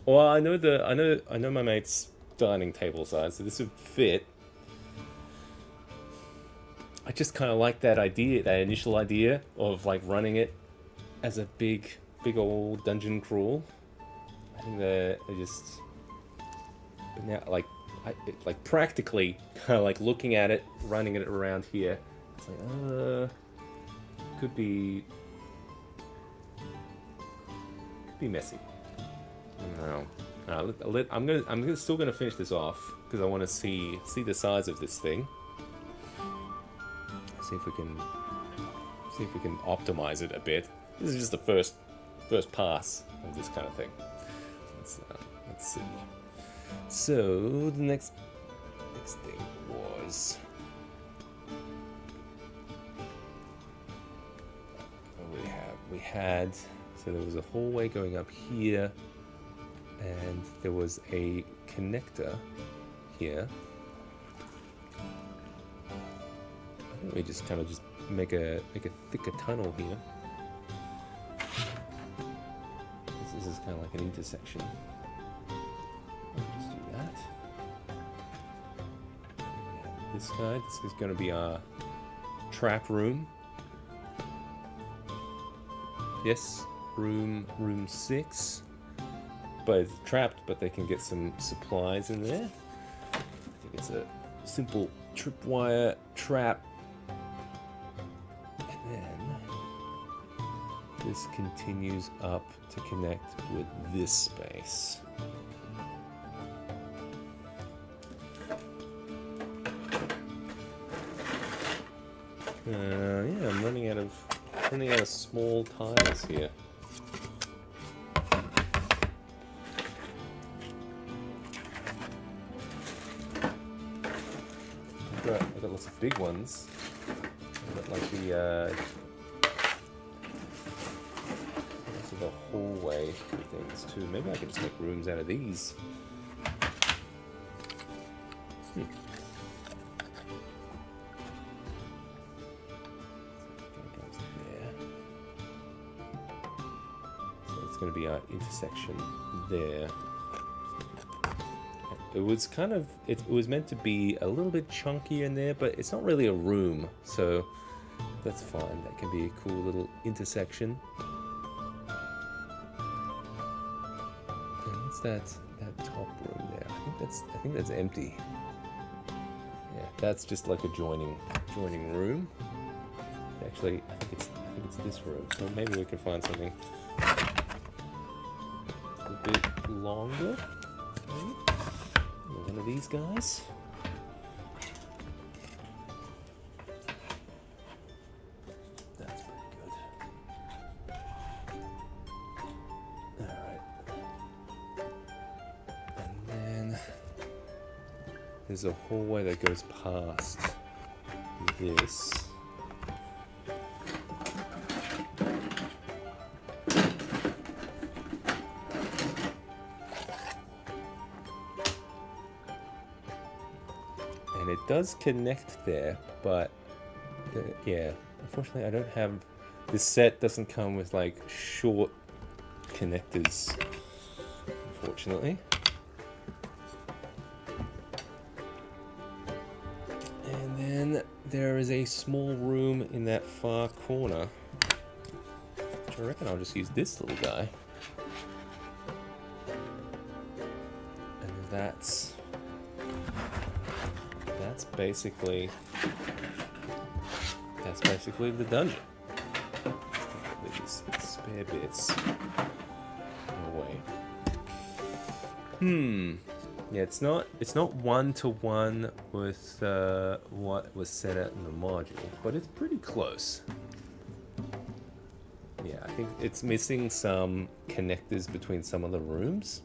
H: Well, I know my mate's dining table size, so this would fit. I just kind of like that idea, that initial idea of like running it as a big old dungeon crawl. I think they're just, but now like practically kind of like looking at it, running it around here. It's like could be messy. No, I'm still gonna finish this off because I want to see the size of this thing. See if we can optimize it a bit. This is just the first pass of this kind of thing. Let's see. So the next thing was we had. So there was a hallway going up here, and there was a connector here. I think we just kind of make a thicker tunnel here. This is kind of like an intersection. Let's do that. This guy. This is going to be our trap room. Yes. Room 6, but it's trapped, but they can get some supplies in there. I think it's a simple tripwire trap, and then this continues up to connect with this space. Yeah, I'm running out of small tiles here. I've got lots of big ones. I've got like the hallway things too. Maybe I could just make rooms out of these. So it's going to be our intersection there. It was meant to be a little bit chunky in there, but it's not really a room, so that's fine. That can be a cool little intersection. And what's that top room there? I think that's empty. Yeah, that's just like a joining room. Actually, I think it's this room. So maybe we can find something a bit longer. Maybe? One of these guys. there's a hallway that goes past this. And it does connect there, but yeah, unfortunately I don't have, this set doesn't come with like short connectors, unfortunately. And then there is a small room in that far corner, which I reckon I'll just use this little guy. And that's basically the dungeon. These spare bits away. Yeah, it's not one-to-one with what was set out in the module, but it's pretty close. Yeah, I think it's missing some connectors between some of the rooms.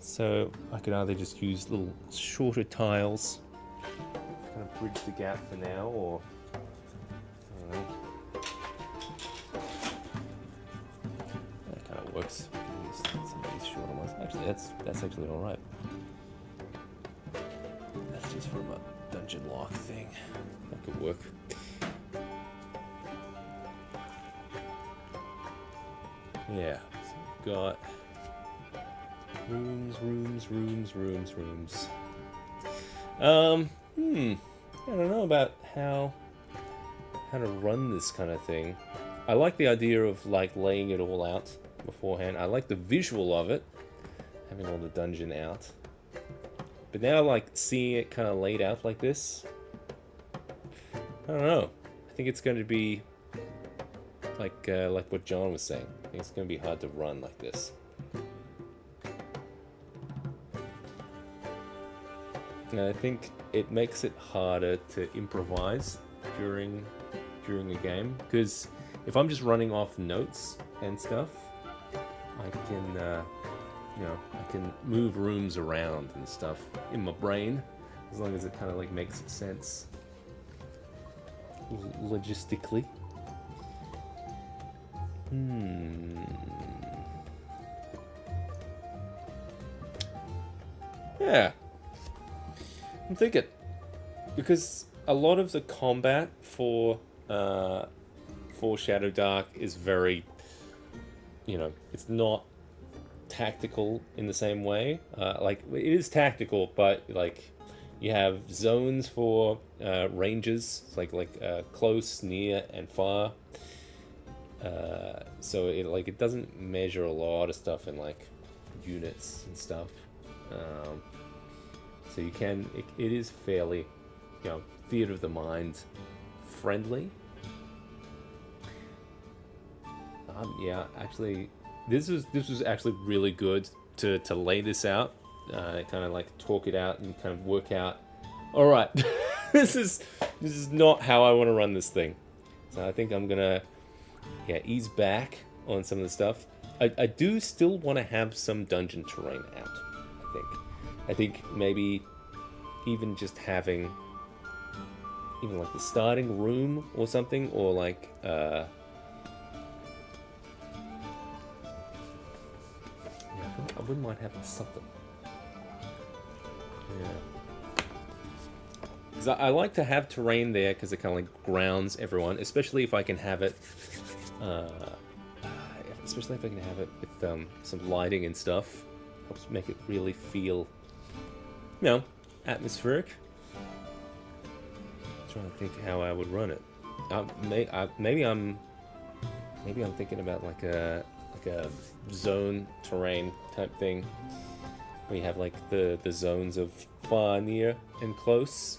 H: So I could either just use little shorter tiles, kind of bridge the gap for now, or I don't know. That kind of works. I can use some of these shorter ones. Actually, that's actually all right. That's just from a dungeon lock thing. That could work. Yeah. So we've got rooms. I don't know about how to run this kind of thing. I like the idea of like laying it all out beforehand. I like the visual of it, having all the dungeon out. But now, like seeing it kind of laid out like this, I don't know. I think it's going to be like what John was saying. I think it's going to be hard to run like this. And I think it makes it harder to improvise during a game, because if I'm just running off notes and stuff, I can I can move rooms around and stuff in my brain, as long as it kind of like makes sense logistically. Yeah. I'm thinking, because a lot of the combat for Shadow Dark is very, it's not tactical in the same way. Like, it is tactical, but like you have zones for ranges, like close, near, and far. So it doesn't measure a lot of stuff in like units and stuff. So you can, it is fairly, theater of the mind friendly. Yeah, actually, this was actually really good to lay this out, kind of like talk it out and kind of work out. All right, this is not how I want to run this thing. So I think I'm gonna, ease back on some of the stuff. I do still want to have some dungeon terrain out. I think maybe even just having even like the starting room or something, or like I wouldn't mind having something. Yeah. Because I like to have terrain there because it kind of like grounds everyone, especially if I can have it with some lighting and stuff. Helps make it really feel, atmospheric. I'm trying to think how I would run it. Maybe I'm thinking about like a zone terrain type thing, where you have like the zones of far, near, and close.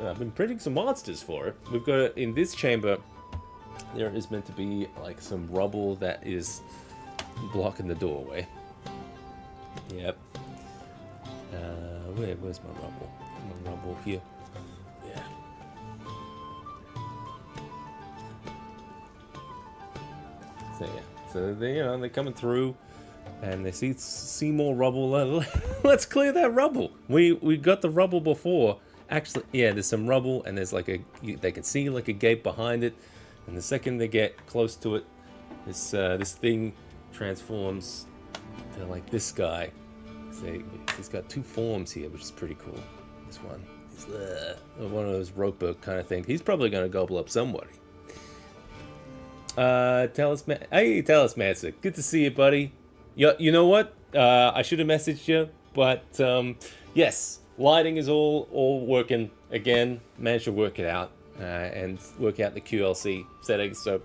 H: I've been printing some monsters for it. We've got in this chamber. There is meant to be like some rubble that is blocking the doorway. Yep. Where's my rubble? My rubble here. Yeah. So yeah. So they're coming through. And they see more rubble. Let's clear that rubble. We got the rubble before. Actually, yeah, there's some rubble, and there's they can see like a gate behind it. And the second they get close to it, this thing transforms to like this guy. He's got two forms here, which is pretty cool. This one, he's one of those roper kind of things. He's probably gonna gobble up somebody. Hey, Talismancer, good to see you, buddy. You know what? I should have messaged you, but yes, lighting is all working again. Managed to work it out and work out the QLC settings. So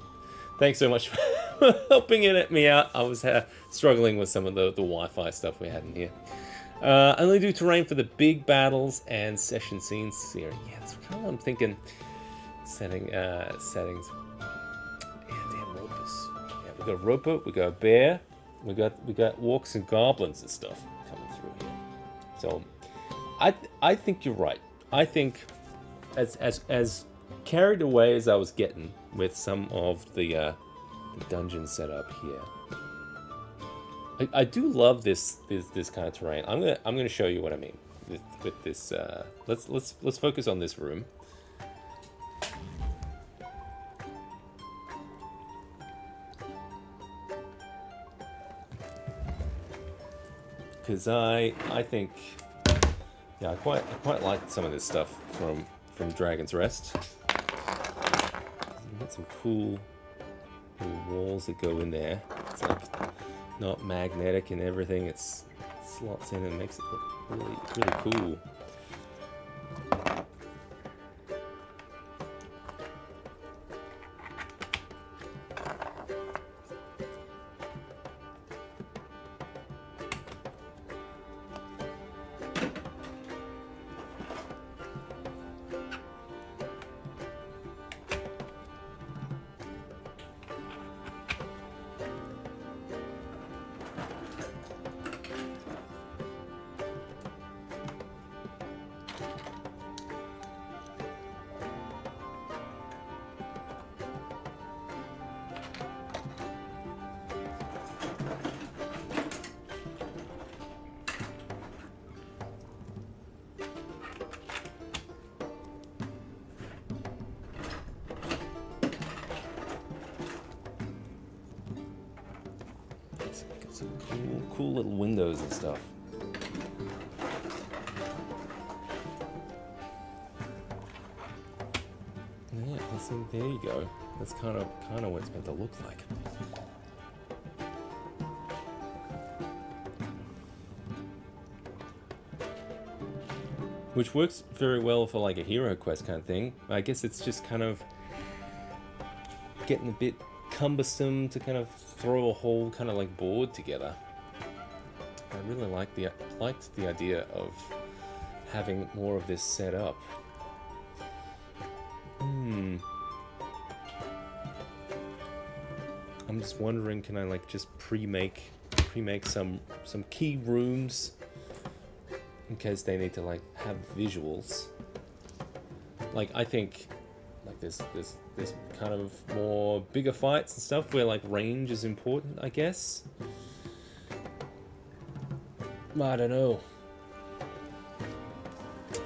H: thanks so much for helping me out. I was struggling with some of the Wi-Fi stuff we had in here. Only do terrain for the big battles and session scenes here. Yeah, that's kind of what I'm thinking. Settings. Yeah, damn ropers. Yeah, we got a roper, we got a bear. We got orcs and goblins and stuff coming through here. So I think you're right. I think as carried away as I was getting with some of the dungeon setup here, I do love this kind of terrain. I'm gonna show you what I mean with this. Let's focus on this room. Because I think, yeah, I quite like some of this stuff from Dragon's Rest. Got some cool little walls that go in there. It's like not magnetic and everything. It slots in and makes it look really cool. Some cool little windows and stuff. Yeah, there you go. That's kind of what it's meant to look like. Which works very well for like a hero quest kind of thing. I guess it's just kind of getting a bit cumbersome to kind of throw a whole kind of like board together. I really liked the idea of having more of this set up. I'm just wondering, can I like just pre-make some key rooms in case they need to like have visuals. Like I think like there's kind of more bigger fights and stuff where like range is important, I guess. I don't know.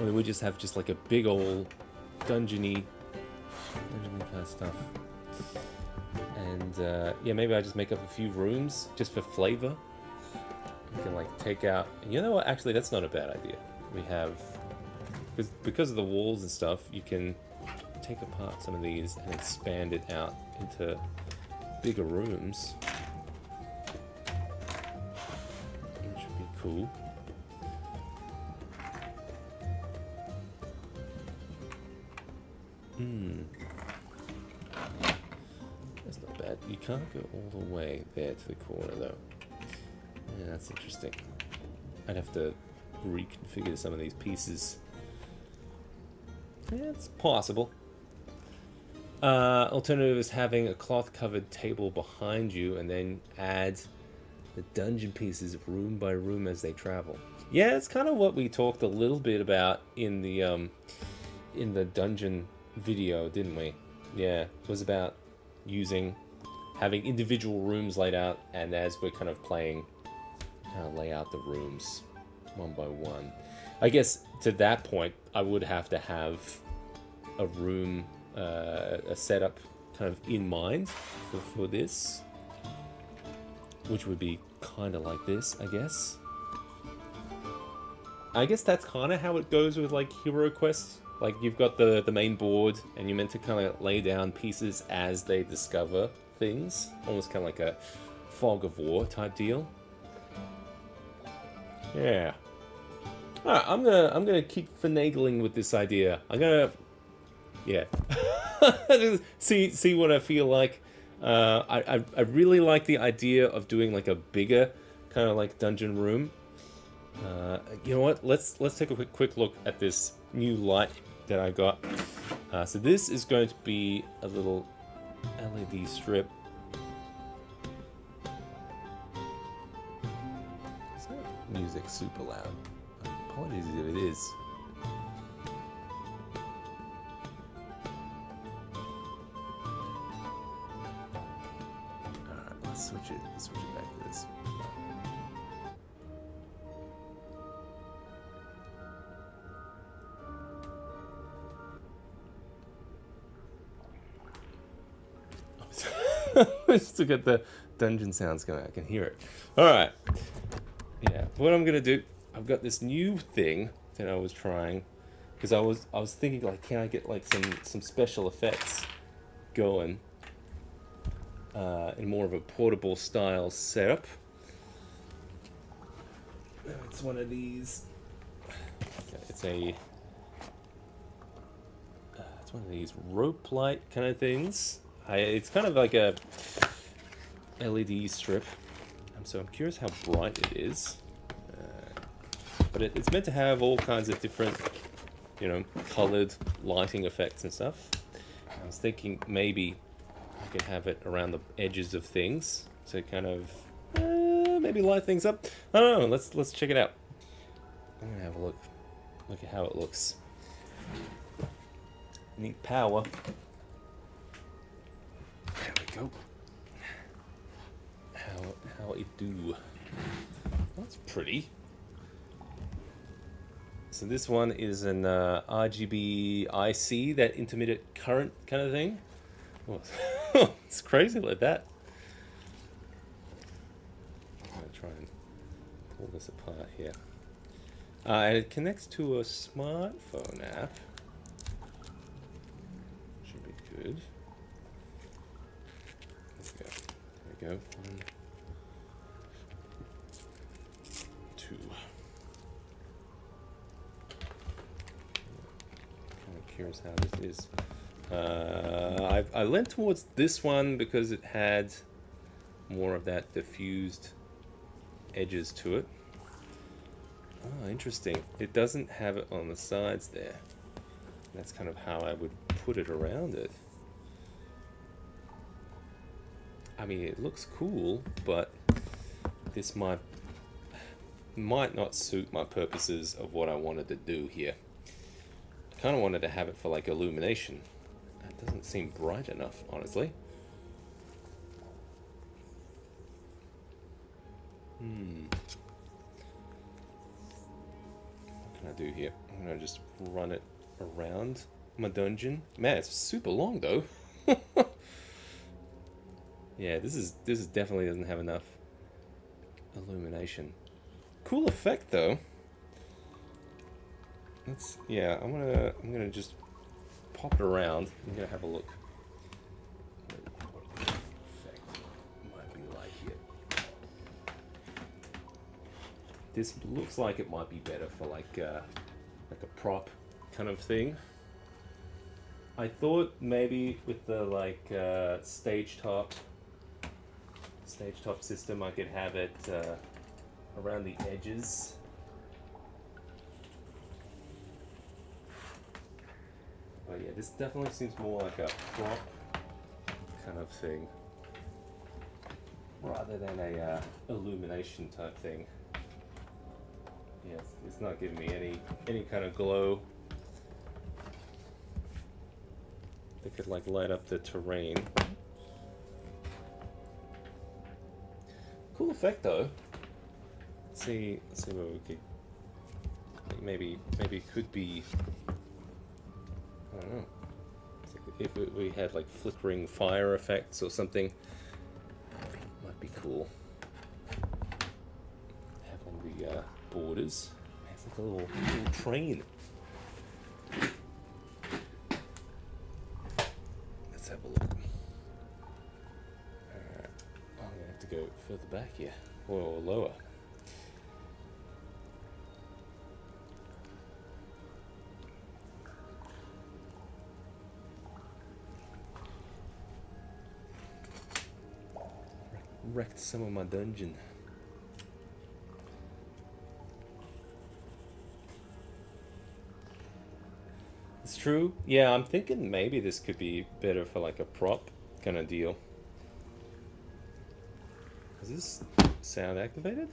H: Or we just have just like a big old dungeony kind of stuff. And yeah, maybe I just make up a few rooms just for flavor. You can like take out. You know what? Actually, that's not a bad idea. We have because of the walls and stuff. You can take apart some of these and expand it out into bigger rooms, which would be cool. That's not bad. You can't go all the way there to the corner though. Yeah, that's interesting. I'd have to reconfigure some of these pieces. Yeah, it's possible. Alternative is having a cloth-covered table behind you and then add the dungeon pieces room by room as they travel. Yeah, it's kind of what we talked a little bit about in the dungeon video, didn't we? Yeah, it was about having individual rooms laid out, and as we're kind of playing kind of lay out the rooms one by one. I guess to that point, I would have to have a room, a setup kind of in mind for this, which would be kind of like this, I guess. I guess that's kind of how it goes with like Hero Quest. Like you've got the main board, and you're meant to kind of lay down pieces as they discover things, almost kind of like a fog of war type deal. Yeah. All right, I'm gonna keep finagling with this idea. I'm gonna, yeah, see what I feel like. I really like the idea of doing like a bigger kind of like dungeon room. You know what? Let's take a quick look at this new light that I got. So this is going to be a little LED strip. Is that music super loud? Apologies if it is. Alright, let's switch it back to this. Just to get the dungeon sounds going, I can hear it. Alright. Yeah, what I'm gonna do, I've got this new thing that I was trying, because I was thinking like, can I get like some special effects going in more of a portable style setup. It's one of these. It's one of these rope light kind of things. It's kind of like a LED strip. So I'm curious how bright it is. But it's meant to have all kinds of different, colored lighting effects and stuff. I was thinking maybe I could have it around the edges of things to kind of maybe light things up. I don't know. Let's check it out. I'm gonna have a look at how it looks. Need power. There we go. How it do? That's pretty. So this one is an RGB IC, that intermittent current kind of thing. Oh, it's crazy like that. I'm gonna try and pull this apart here. And it connects to a smartphone app. Should be good. There we go. 1, 2. Curious how this is. I leant towards this one because it had more of that diffused edges to it. Oh, interesting. It doesn't have it on the sides there. That's kind of how I would put it around it. I mean, it looks cool, but this might not suit my purposes of what I wanted to do here. Kind of wanted to have it for like illumination. It doesn't seem bright enough, honestly. What can I do here? I'm gonna just run it around my dungeon. Man, it's super long though. Yeah, this is definitely doesn't have enough illumination. Cool effect though. I'm gonna just pop it around. I'm gonna have a look. What effect might be like here. This looks like it might be better for like a prop kind of thing. I thought maybe with the stage top system, I could have it around the edges. But yeah, this definitely seems more like a prop kind of thing, rather than a illumination type thing. Yeah, it's not giving me any kind of glow that could like light up the terrain. Cool effect though. Let's see what we could. Maybe it could be. I don't know. If we had like flickering fire effects or something, might be cool. Having the borders. It's like a little train. Let's have a look. Alright. I'm gonna have to go further back here. Or lower. Wrecked some of my dungeon. It's true. Yeah, I'm thinking maybe this could be better for like a prop kind of deal. Is this sound activated?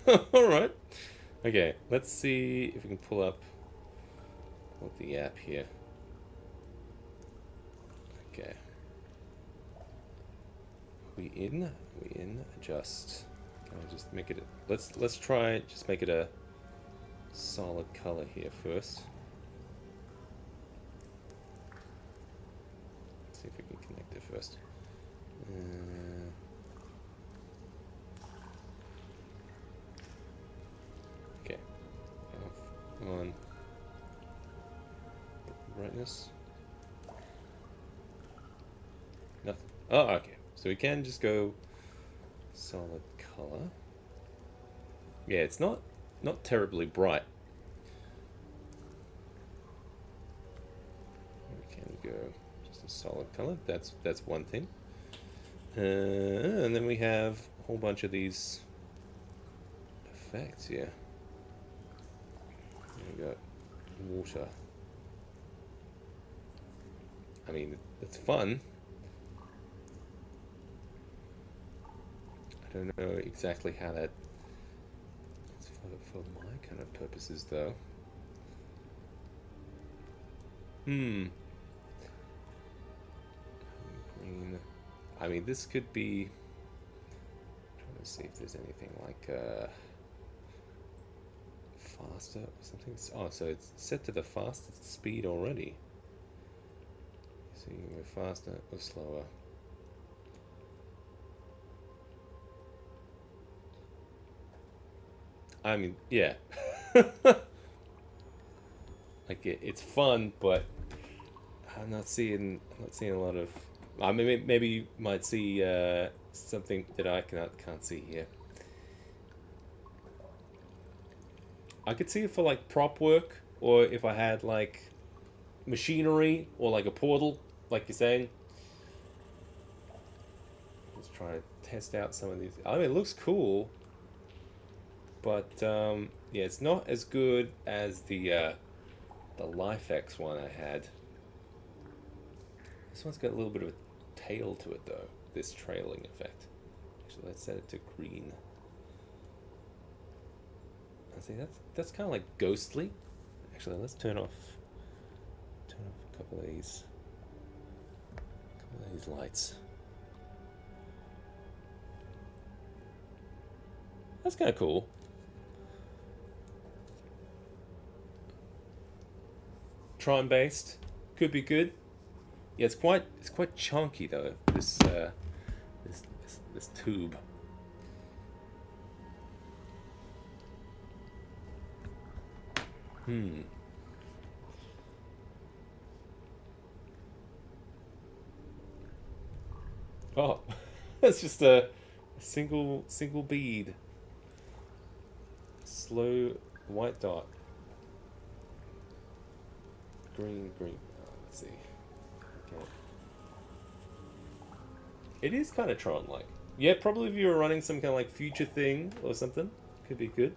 H: Alright. Okay, let's see if we can pull up the app here. Okay. We in? Adjust. Can I just make it? Let's try just make it a solid color here first. Let's see if we can connect it first. Okay. Off, on. Brightness. Nothing. Oh, okay. So we can just go solid color. Yeah, it's not terribly bright. We can go just a solid color. That's one thing. And then we have a whole bunch of these effects here. We got water. I mean, it's fun. I don't know exactly how that is for my kind of purposes, though. Green. I mean, this could be. I'm trying to see if there's anything like faster or something. Oh, so it's set to the fastest speed already. So you can go faster or slower. I mean, yeah. Like it's fun, but I'm not seeing a lot of. I mean, maybe you might see something that I can't see here. I could see it for like prop work, or if I had like machinery or like a portal, like you're saying. Let's try to test out some of these. I mean, it looks cool. But yeah, it's not as good as the LifeX one I had. This one's got a little bit of a tail to it though. This trailing effect. Actually, let's set it to green. I see that's kind of like ghostly. Actually, let's turn off a couple of these lights. That's kind of cool. Tron based could be good. Yeah, it's quite chunky though. This tube. Oh, that's just a single bead. Slow white dot. Green. Oh, let's see. Okay. It is kind of Tron-like. Yeah, probably if you were running some kind of like future thing or something, could be good.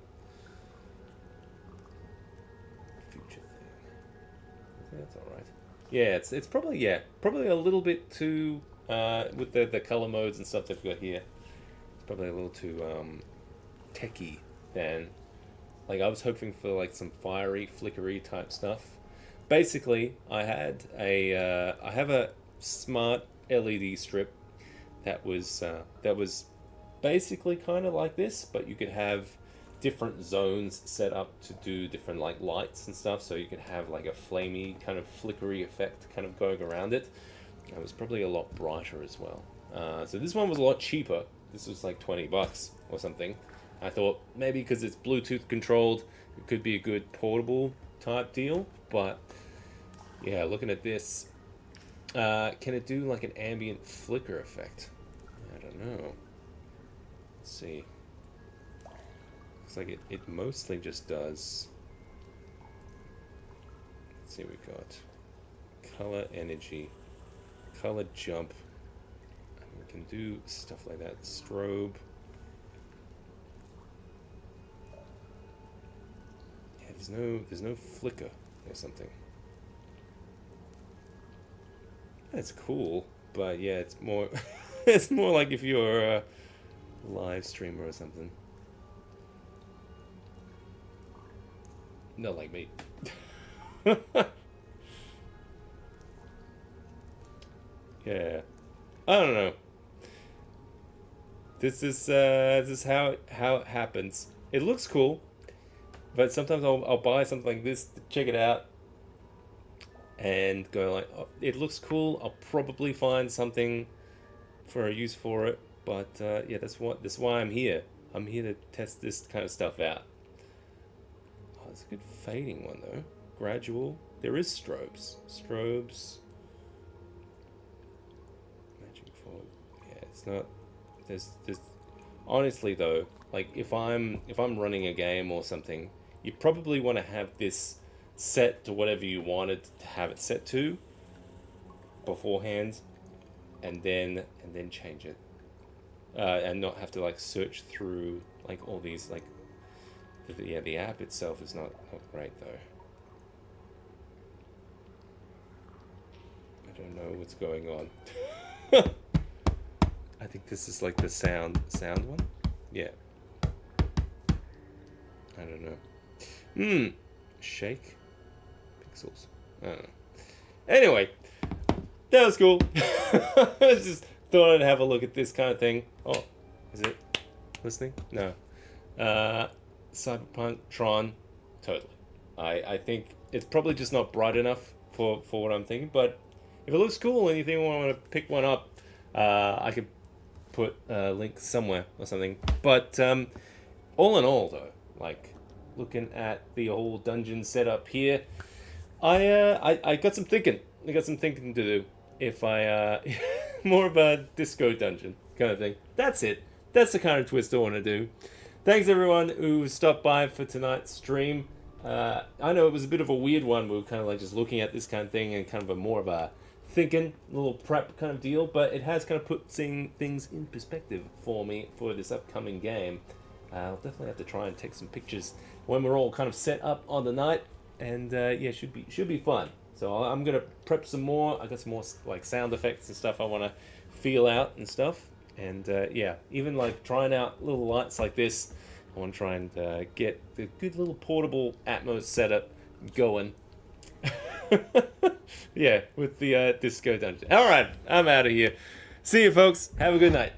H: Future thing. I think that's all right. Yeah, it's probably a little bit too with the color modes and stuff they've got here. It's probably a little too techy than like I was hoping for like some fiery, flickery type stuff. Basically, I have a smart LED strip that was basically kind of like this, but you could have different zones set up to do different like lights and stuff, so you could have like a flamey kind of flickery effect kind of going around it. It was probably a lot brighter as well. So this one was a lot cheaper. This was like $20 or something. I thought maybe because it's Bluetooth controlled, it could be a good portable type deal. But yeah, looking at this, can it do like an ambient flicker effect? I don't know. Let's see. Looks like it mostly just does. Let's see, we got color energy, color jump. We can do stuff like that. Strobe. Yeah, there's no flicker or something. That's cool, but yeah, it's more it's more like if you're a live streamer or something. Not like me. Yeah, I don't know. This is how it happens. It looks cool, but sometimes I'll buy something like this to check it out and go like, oh, it looks cool. I'll probably find something for a use for it, but yeah, that's why I'm here. I'm here to test this kind of stuff out. Oh, it's a good fading one though. Gradual. There is strobes. Magic forward. Yeah, it's not. There's honestly though, like if I'm running a game or something, you probably want to have this set to whatever you wanted to have it set to beforehand, and then change it, and not have to like search through like all these like. Yeah, the app itself is not great though. I don't know what's going on. I think this is like the sound one. Yeah. I don't know. Shake pixels. I don't know. Anyway, that was cool. I just thought I'd have a look at this kind of thing. Oh, is it listening? No. Cyberpunk Tron, totally. I think it's probably just not bright enough for what I'm thinking, but if it looks cool and you think I want to pick one up, I could put a link somewhere or something. But all in all though, like looking at the whole dungeon setup here, I got some thinking. I got some thinking to do. If I more of a disco dungeon kind of thing. That's it. That's the kind of twist I want to do. Thanks everyone who stopped by for tonight's stream. I know it was a bit of a weird one. We were kind of like just looking at this kind of thing and kind of a more of a thinking, little prep kind of deal, but it has kind of put seeing things in perspective for me for this upcoming game. I'll definitely have to try and take some pictures when we're all kind of set up on the night, and yeah, should be fun. So I'm gonna prep some more. I got some more like sound effects and stuff I want to feel out and stuff. And yeah, even like trying out little lights like this. I want to try and get the good little portable Atmos setup going. Yeah, with the disco dungeon. All right, I'm out of here. See you, folks. Have a good night.